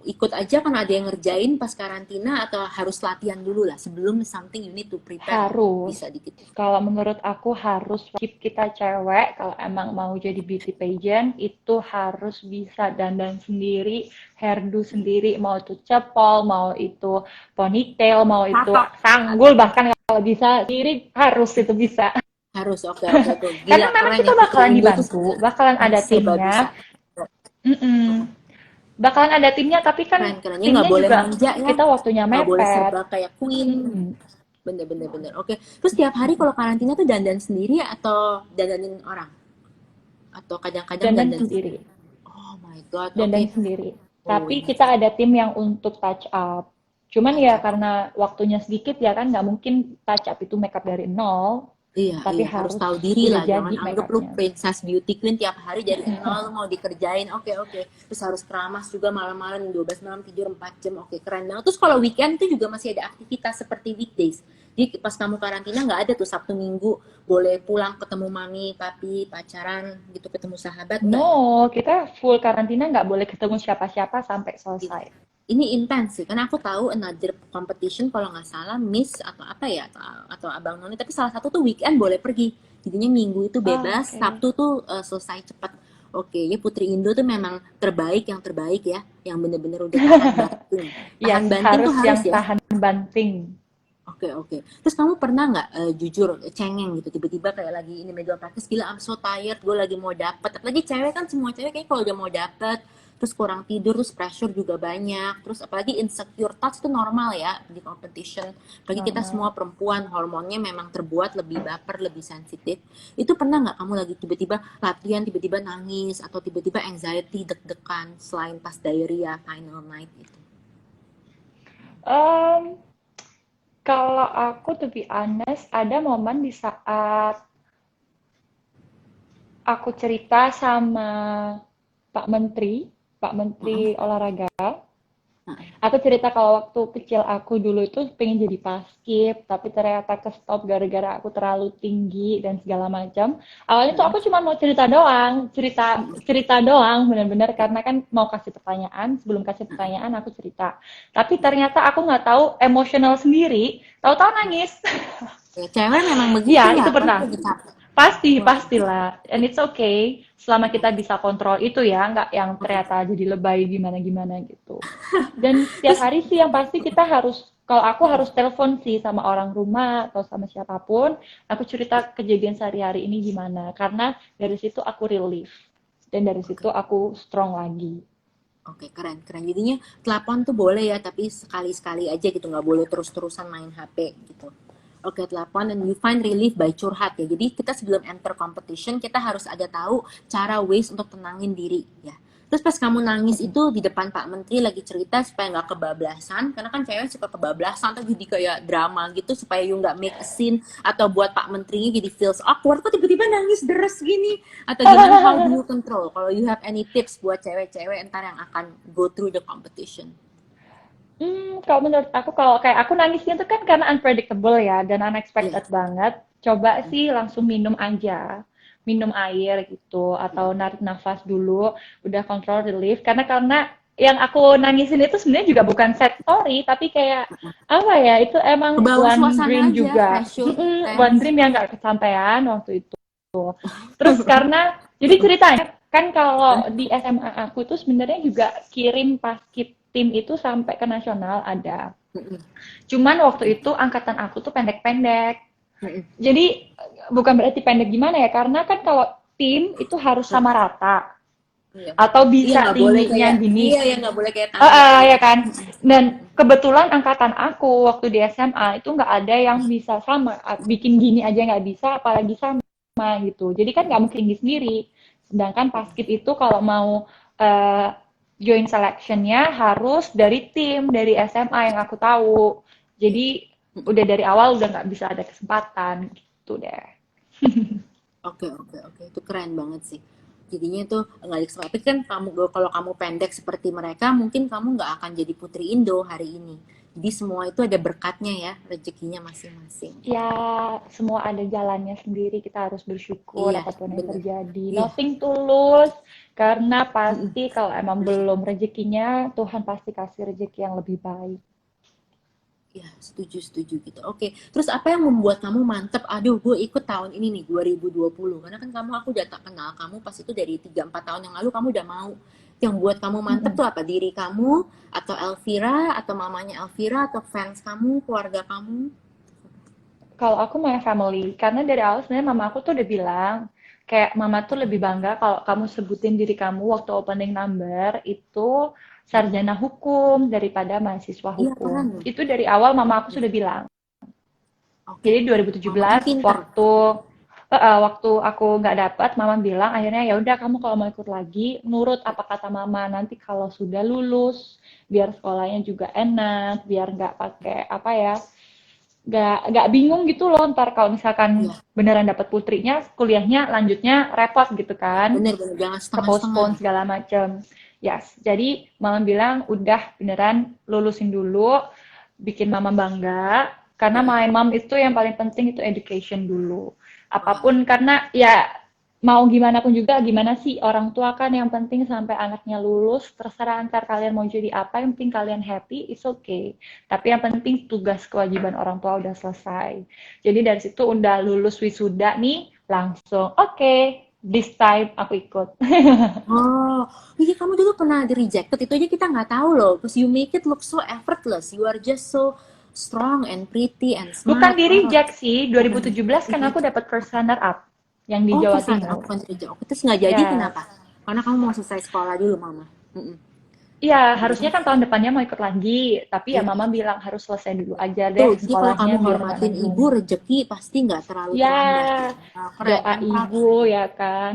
Ikut aja kan ada yang ngerjain pas karantina atau harus latihan dulu lah sebelum something you need to prepare lah. Harus. Bisa dikit. Kalau menurut aku harus keep kita cewek kalau emang mau jadi beauty pageant itu harus bisa dandan sendiri, hairdo sendiri, mau itu cepol, mau itu ponytail, mau itu Patok sanggul, bahkan kalau bisa sendiri harus itu bisa. harus oke oke tuh Karena gila memang keren kita ya Putri bakalan Indo tuh dibantu, bakalan ada serba bisa. timnya, bakalan ada timnya, tapi kan Keren kerennya nggak timnya boleh juga manja ya, kita waktunya nggak boleh mepet. serba kayak queen. Bener bener bener. Oke. Terus tiap hari kalau karantina tuh dandan sendiri atau dandanin orang? Atau kadang-kadang Dandan dandan sendiri? sendiri. Oh my god, oke. Dandan sendiri. Oh Tapi ini kita ada tim yang untuk touch up. Cuman ya touch up. karena waktunya sedikit ya kan nggak mungkin touch up itu makeup dari nol, Iya, tapi iya harus harus tahu diri udah lah. Jangan jadi anggap lu makeupnya. princess beauty queen tiap hari dari nol lu mau dikerjain. Oke, oke. Terus harus keramas juga malam-malam 12 malam tidur 4 jam. Oke, keren banget. Terus kalau weekend tuh juga masih ada aktivitas seperti weekdays. Jadi pas kamu karantina nggak ada tuh Sabtu Minggu boleh pulang ketemu mami, papi, pacaran gitu, ketemu sahabat nggak ya? No, kita full karantina nggak boleh ketemu siapa-siapa sampai selesai. Ini intens sih karena aku tahu another competition kalau nggak salah Miss atau apa ya atau Abang Noni tapi salah satu tuh weekend boleh pergi jadinya minggu itu Ah, bebas oke. Sabtu tuh selesai cepat. Oke ya Putri Indo tuh memang terbaik yang terbaik ya yang bener-bener udah tahan Yes, banting tuh harus harus yang ya. tahan banting. Oke oke. Terus kamu pernah nggak jujur cengeng gitu tiba-tiba kayak lagi ini megang practice gila I'm so tired gue lagi mau dapet apalagi cewek kan semua cewek kayak kalau udah mau dapet terus kurang tidur terus pressure juga banyak terus apalagi insecure thoughts itu normal ya di competition apalagi kita semua Normal. perempuan hormonnya memang terbuat lebih baper lebih sensitif itu pernah nggak kamu lagi tiba-tiba latihan tiba-tiba nangis atau tiba-tiba anxiety deg-degan selain pas diarrhea final night itu. Em, Kalau aku to be honest, ada momen di saat aku cerita sama Pak Menteri, Pak Heeh, Menteri Olahraga. heeh, Aku cerita kalau waktu kecil aku dulu itu pengen jadi paskib, tapi ternyata ke stop gara-gara aku terlalu tinggi dan segala macam. Awalnya tuh heeh, aku cuma mau cerita doang, cerita heeh, cerita doang, bener-bener karena kan mau kasih pertanyaan, sebelum kasih pertanyaan aku cerita. Tapi ternyata aku nggak tahu emosional sendiri, tahu-tahu nangis. ya, cewek memang begitu Iya, ya itu apa pernah. lagi capek. Wah, Pastilah. And it's okay selama kita bisa kontrol itu ya, nggak yang oke. ternyata jadi lebay gimana-gimana gitu. Dan setiap Terus, hari sih yang pasti kita harus, kalau aku harus telepon sih sama orang rumah atau sama siapapun, aku cerita kejadian sehari-hari ini gimana. Karena dari situ aku relief. Dan dari oke, situ aku strong lagi. oke, keren, keren. Jadinya telepon tuh boleh ya, tapi sekali-sekali aja gitu, nggak boleh terus-terusan main HP gitu. Oke, telepon and you find relief by curhat ya. Jadi kita sebelum enter competition, kita harus ada tahu cara ways untuk tenangin diri ya. Terus pas kamu nangis itu di depan Pak Menteri lagi cerita supaya nggak kebablasan, karena kan cewek suka kebablasan atau jadi kayak drama gitu supaya you nggak make a scene atau buat Pak Menterinya jadi feels awkward kok tiba-tiba nangis deres gini atau gimana how do you control? Kalau you have any tips buat cewek-cewek entar yang akan go through the competition? Kalau menurut aku, kalau kayak aku nangisnya tuh kan karena unpredictable ya dan Iya. unexpected banget. Coba Mm, sih langsung minum aja, minum air gitu, atau mm. narik nafas dulu, udah control relief. Karena yang aku nangisin itu sebenarnya juga bukan sad story, tapi kayak apa ya? Itu Ke emang bawah one suasana dream aja, juga, pressure, one tense. dream yang gak kesampaian waktu itu. Terus karena jadi ceritanya kan kalau di SMA aku tuh sebenarnya juga kirim paskib tim itu sampai ke nasional ada. Mm-mm. Cuman waktu itu angkatan aku tuh pendek-pendek. Mm-mm. Jadi bukan berarti pendek gimana ya, karena kan kalau tim itu harus sama rata Iya. atau Iya bisa nggak boleh tingginya kayak, iya gini. ya nggak boleh kayak tangga Ya gitu. kan. Dan kebetulan angkatan aku waktu di SMA itu nggak ada yang bisa sama, bikin gini aja nggak bisa, apalagi sama gitu. Jadi kan nggak mungkin tinggi sendiri. Sedangkan paskib itu kalau mau uh, join selectionnya harus dari tim dari SMA yang aku tahu. Iya. Jadi udah dari awal udah nggak bisa ada kesempatan gitu deh. Oke, oke, oke. Itu keren banget sih. Jadinya tuh nggak dikasih. Tapi kan kamu, kalau kamu pendek seperti mereka, mungkin kamu nggak akan jadi Putri Indo hari ini. Jadi semua itu ada berkatnya ya, rezekinya masing-masing. Ya, semua ada jalannya sendiri. Kita harus bersyukur Iya, apapun yang bener. terjadi. Iya. Nothing tulus, karena Mm-mm. pasti kalau emang belum rezekinya, Tuhan pasti kasih rezeki yang lebih baik. Ya, setuju, setuju gitu. Oke, terus apa yang membuat kamu mantep? Aduh, gue ikut tahun ini nih, 2020. Karena kan kamu, aku udah tak kenal kamu pas itu dari 3-4 tahun yang lalu, kamu udah mau. Yang buat kamu mantep Mm-mm. tuh apa? Diri kamu, atau Elvira, atau mamanya Elvira, atau fans kamu, keluarga kamu? Kalau aku my family, karena dari awal sebenarnya mama aku tuh udah bilang, kayak mama tuh lebih bangga kalau kamu sebutin diri kamu waktu opening number itu sarjana hukum daripada mahasiswa Iya, keren hukum. loh. Itu dari awal mama aku Iya. sudah bilang. Oke, Jadi mamanya 2017 pinter. waktu aku nggak dapat, mama bilang akhirnya ya udah kamu kalau mau ikut lagi nurut apa kata mama nanti kalau sudah lulus biar sekolahnya juga enak, biar nggak pakai apa ya, nggak bingung gitu loh ntar kalau misalkan Iya, beneran dapat putrinya kuliahnya lanjutnya repot gitu kan, bener-bener jangan ke setengah-setengah. postpone segala macam. Yes, jadi mama bilang udah beneran lulusin dulu, bikin mama bangga, karena my mom itu yang paling penting itu education dulu. Wah, Apapun karena ya mau gimana pun juga gimana sih orang tua kan yang penting sampai anaknya lulus, terserah antar kalian mau jadi apa, yang penting kalian happy, it's okay. Tapi yang penting tugas kewajiban orang tua udah selesai. Jadi dari situ udah lulus wisuda nih, langsung oke, okay, this time aku ikut. oh, iya kamu dulu pernah di rejected itu aja kita nggak tahu loh. Because you make it look so effortless. You are just so strong and pretty and Bukan smart. di Oh, reject sih, bukan 2017 kan aku rejected. dapat first runner up yang di Oh, Jawa first runner up Timur. bukan reject. Oke, terus nggak jadi Yes. kenapa? Karena kamu mau selesai sekolah dulu, Mama. Mm-mm. Iya, harusnya Terus, kan tahun depannya mau ikut lagi, tapi ya iya. mama bilang harus selesai dulu aja deh Tuh, jadi kalau sekolahnya kamu biar nggak hormatin nanggung. ibu, rezeki pasti nggak terlalu terlambat. Ya, Nah, keren, doa I'm proud of ibu you. ya kan.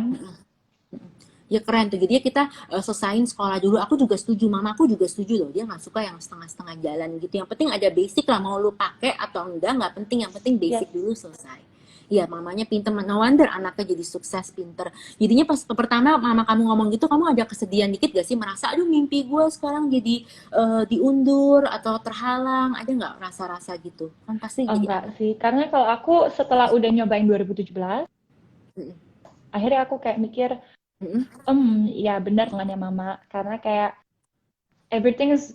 Ya keren tuh. Jadi kita selesain sekolah dulu. Aku juga setuju. Mama aku juga setuju loh. Dia nggak suka yang setengah-setengah jalan gitu. Yang penting ada basic lah. Mau lu pakai atau enggak nggak penting. Yang penting Yes. basic dulu selesai. Iya, mamanya pinter. No wonder anaknya jadi sukses, pinter. Jadinya pas pertama mama kamu ngomong gitu, kamu ada kesedihan dikit gak sih? Merasa, aduh mimpi gue sekarang jadi diundur atau terhalang. Ada nggak rasa-rasa gitu? Kan pasti Oh, jadi enggak anak. sih, karena kalau aku setelah udah nyobain 2017, Mm-mm. akhirnya aku kayak mikir, Mm-mm. ya benar omongannya mama, karena kayak everything is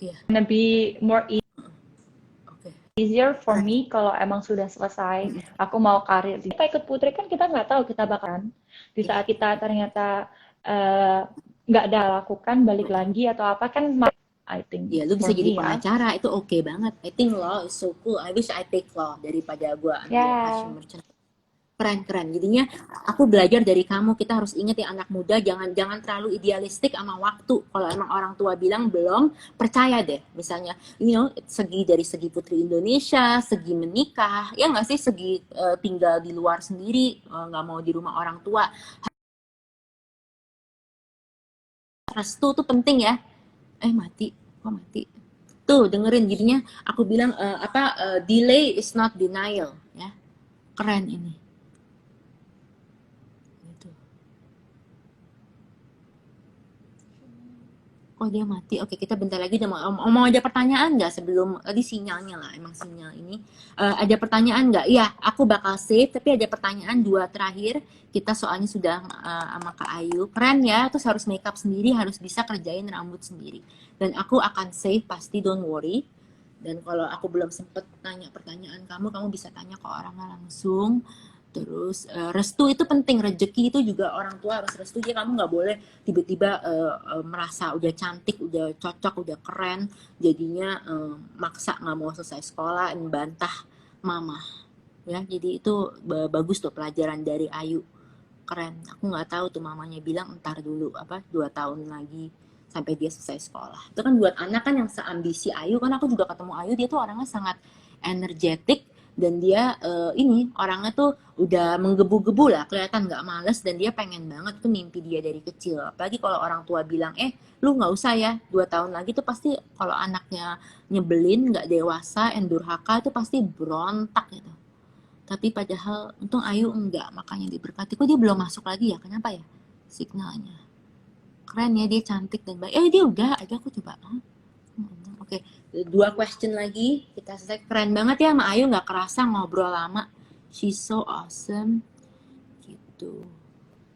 Iya, gonna be more oke. easier for Keren. me kalau emang sudah selesai. Aku mau karir. Kita ikut putri kan kita nggak tahu kita bakalan. Di Iya. saat kita ternyata eh, nggak ada lakukan balik lagi atau apa kan, I think Ya, lu bisa for jadi me ya. pengacara, itu oke banget. I think law is so cool. I wish I take law daripada gue ambil fashion Ya, merchant. Keren, keren. Jadinya aku belajar dari kamu. Kita harus ingat ya anak muda, jangan jangan terlalu idealistik sama waktu. Kalau emang orang tua bilang belum, percaya deh. Misalnya, segi dari segi Putri Indonesia, segi menikah, ya nggak sih, segi tinggal di luar sendiri, nggak mau di rumah orang tua. Restu tuh penting ya. Mati, kok mati? Tuh dengerin, jadinya aku bilang delay is not denial ya. Keren ini gitu. Oh dia mati. Oke, kita bentar lagi udah mau ada pertanyaan nggak sebelum tadi sinyalnya lah emang sinyal ini. Ada pertanyaan nggak? Iya, aku bakal save. Tapi ada pertanyaan dua terakhir. Kita soalnya sudah sama Kak Ayu. Keren ya, terus harus makeup sendiri, harus bisa kerjain rambut sendiri. Dan aku akan save pasti, don't worry. Dan kalau aku belum sempet tanya pertanyaan kamu, kamu bisa tanya ke orangnya langsung. Terus restu itu penting, rezeki itu juga orang tua harus restu. Jadi kamu nggak boleh tiba-tiba merasa udah cantik, udah cocok, udah keren, jadinya maksa nggak mau selesai sekolah, bantah mama. Ya, jadi itu bagus tuh pelajaran dari Ayu, keren. Aku nggak tahu tuh mamanya bilang entar dulu apa 2 tahun lagi sampai dia selesai sekolah. Itu kan buat anak kan yang seambisi Ayu, kan aku juga ketemu Ayu, dia tuh orangnya sangat energetik dan dia ini orangnya tuh udah menggebu-gebu lah, kelihatan nggak males dan dia pengen banget tuh mimpi dia dari kecil. Apalagi kalau orang tua bilang lu nggak usah ya 2 tahun lagi tuh pasti kalau anaknya nyebelin nggak dewasa durhaka itu pasti berontak gitu. Tapi padahal untung Ayu enggak, makanya diberkati. Kok dia belum masuk lagi ya? Kenapa ya signalnya? Keren ya, dia cantik dan baik. Dia udah aja, aku coba. Oke, dua question lagi. Kita selesai. Keren banget ya sama Ayu, nggak kerasa ngobrol lama. She's so awesome. Gitu.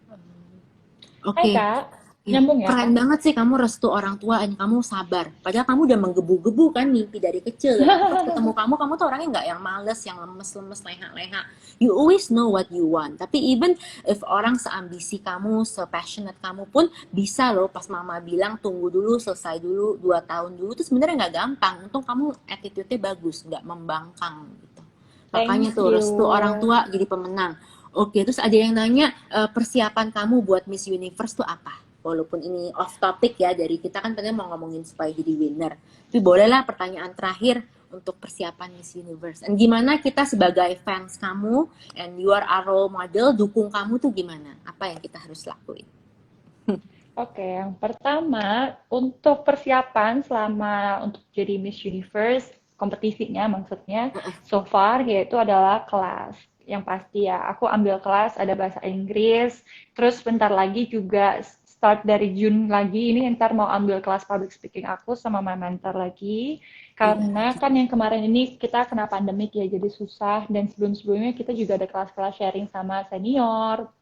Hai Oke. Kak, Ya, nyambung ya keren Kak? banget sih kamu restu orang tua dan kamu sabar. Padahal kamu udah menggebu-gebu kan mimpi dari kecil. Dan aku pas ketemu kamu tuh orangnya nggak yang males, yang lemes-lemes, leha-leha. You always know what you want. Tapi even if orang seambisi kamu, se-passionate kamu pun bisa loh pas mama bilang tunggu dulu, selesai dulu, 2 tahun dulu. Itu sebenarnya nggak gampang. Untung kamu attitude-nya bagus, nggak membangkang gitu. Makanya Thank tuh restu orang you. tua jadi pemenang. Oke, terus ada yang nanya persiapan kamu buat Miss Universe tuh apa? Walaupun ini off topic ya dari kita kan tadi mau ngomongin supaya jadi winner. Tapi bolehlah pertanyaan terakhir untuk persiapan Miss Universe. Dan gimana kita sebagai fans kamu and you are a role model, dukung kamu tuh gimana? Apa yang kita harus lakuin? Oke, yang pertama untuk persiapan selama untuk jadi Miss Universe kompetisinya maksudnya so far yaitu adalah kelas. Yang pasti ya, aku ambil kelas ada bahasa Inggris, terus bentar lagi juga start dari June lagi ini ntar mau ambil kelas public speaking aku sama my mentor lagi. Karena kan yang kemarin ini kita kena pandemik ya jadi susah dan sebelum-sebelumnya kita juga ada kelas-kelas sharing sama senior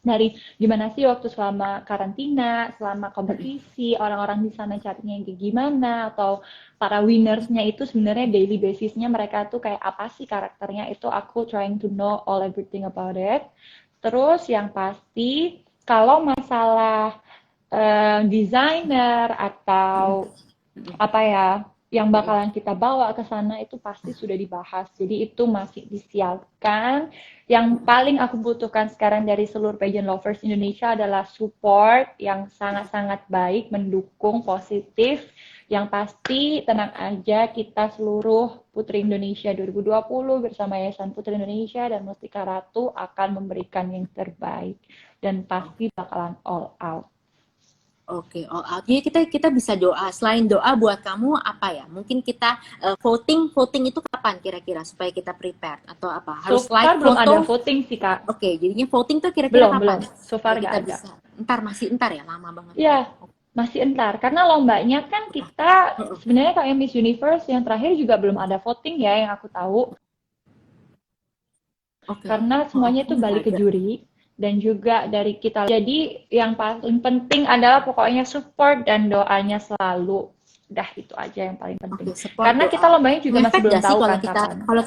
dari gimana sih waktu selama karantina, selama kompetisi, orang-orang di sana carinya kayak gimana, atau para winnersnya itu sebenarnya daily basisnya mereka tuh kayak apa sih karakternya, itu aku trying to know all everything about it. Terus yang pasti, kalau masalah desainer atau apa ya yang bakalan kita bawa ke sana itu pasti sudah dibahas. Jadi itu masih disiapkan. Yang paling aku butuhkan sekarang dari seluruh pageant lovers Indonesia adalah support yang sangat-sangat baik, mendukung, positif. Yang pasti tenang aja kita seluruh Putri Indonesia 2020 bersama Yayasan Putri Indonesia dan Mustika Ratu akan memberikan yang terbaik dan pasti bakalan all out. Oke, all out. Jadi kita bisa doa. Selain doa buat kamu apa ya? Mungkin kita voting itu kapan kira-kira supaya kita prepare atau apa? Harus So far like belum ada foto. voting sih Kak. Oke, jadinya voting tuh kira-kira Belum. kapan? So Supaya far kita nggak ada. bisa. Masih ya, lama banget. Iya, masih entar. Karena lombanya kan kita sebenarnya kayak Miss Universe yang terakhir juga belum ada voting ya yang aku tahu. Oke. Karena semuanya itu balik ke Ada. juri dan juga dari kita. Jadi yang paling penting adalah pokoknya support dan doanya selalu. Udah itu aja yang paling penting. Oke, support Karena kita doa. lombanya juga masih Ngefek belum gak sih tahu kalau kan kita kapan. kalau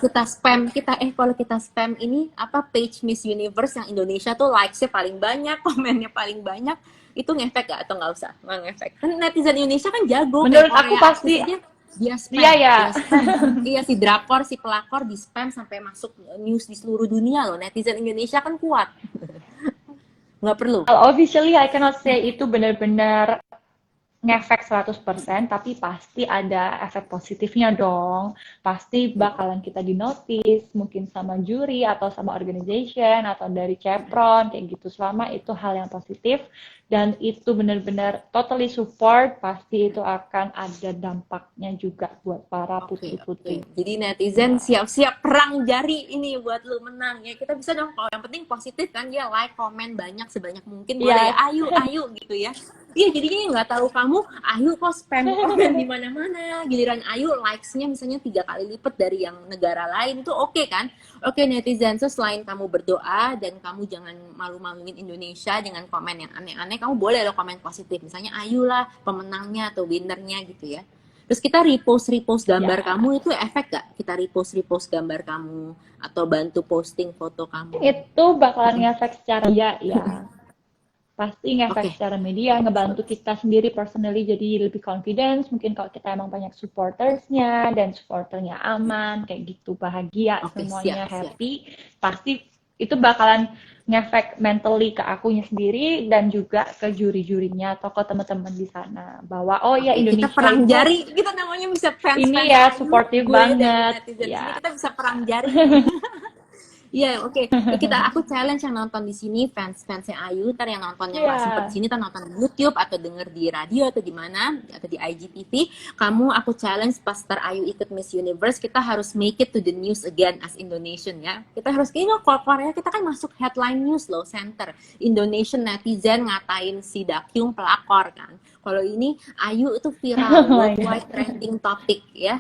kita spam ini apa page Miss Universe yang Indonesia tuh likes-nya paling banyak, komennya paling banyak, itu ngefek gak atau nggak usah? Nggak ngefek. Kan netizen Indonesia kan jago Menurut kayak aku Korea pasti artis aja dia spam, iya ya. dia spam. Iya si drakor, si pelakor di spam sampai masuk news di seluruh dunia loh. Netizen Indonesia kan kuat. Nggak perlu. Kalau officially I cannot say itu benar-benar ngefek 100%, tapi pasti ada efek positifnya dong. Pasti bakalan kita dinotis, mungkin sama juri atau sama organization atau dari Chevron kayak gitu. Selama itu hal yang positif dan itu benar-benar totally support, pasti itu akan ada dampaknya juga buat para putri-putri. Jadi netizen siap-siap perang jari ini buat lu menang ya. Kita bisa dong kalau yang penting positif kan dia like, komen banyak sebanyak mungkin boleh ya. Ayo gitu ya. Iya, jadinya nggak tahu kamu Ayu kok spam komen di mana-mana. Giliran Ayu likes-nya misalnya 3 kali lipat dari yang negara lain, itu oke kan? Oke netizen, so selain kamu berdoa dan kamu jangan malu-maluin Indonesia dengan komen yang aneh-aneh, kamu boleh lo komen positif. Misalnya Ayu lah pemenangnya atau winnernya gitu ya. Terus kita repost gambar Ya, kamu, itu efek gak? Kita repost gambar kamu atau bantu posting foto kamu. itu bakalan ngefek secara ya. Pasti ngefek Oke. secara media, ngebantu kita sendiri personally jadi lebih confidence. Mungkin kalau kita emang banyak supportersnya dan supporternya aman, kayak gitu, bahagia, Oke, semuanya siap. happy, pasti itu bakalan ngefek mentally ke akunya sendiri dan juga ke juri-jurinya atau ke teman-teman di sana. Bahwa oh ya Oke, kita Indonesia perang itu jari. Kita namanya bisa ini fans-fans ya Ayu, supportive gue dan banget. netizen di sini Ya. kita bisa perang jari. Iya, oke. Aku challenge yang nonton di sini fans-fansnya Ayu, ntar yang nonton yang nggak sempet di Ya. sini, ntar nonton di YouTube atau denger di radio atau di mana atau di IGTV. Aku challenge pas ntar Ayu ikut Miss Universe, kita harus make it to the news again as Indonesian ya. Kita harus kayaknya kalau Korea kita kan masuk headline news loh, center. Indonesian netizen ngatain si Dakyung pelakor kan. Kalau ini Ayu itu viral, Oh my God. worldwide trending topic ya.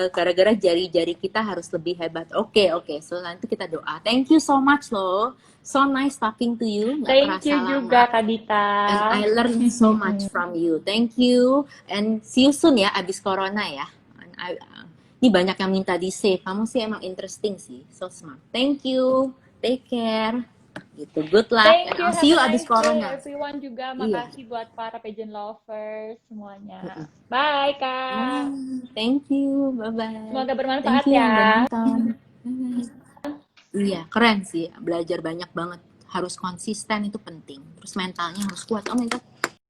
Gara-gara jari-jari kita harus lebih hebat. Oke, so nanti kita doa. Thank you so much loh. So nice talking to you. Nggak Thank kerasa you lama. juga Kak Dita. And I learned so much from you. Thank you. And see you soon ya, abis corona ya. And ini banyak yang minta di save. Kamu sih emang interesting sih. So smart. Thank you. Take care. Gitu. Good luck. Thank And you, I'll have see a you abis nice day corona. everyone juga. Iya. Makasih buat para pageant lovers semuanya. Bye, Kak. Thank you. Bye-bye. Semoga bermanfaat Thank you yang udah ya. nonton. Iya, keren sih. Belajar banyak banget. Harus konsisten, itu penting. Terus mentalnya harus kuat. Oh my God.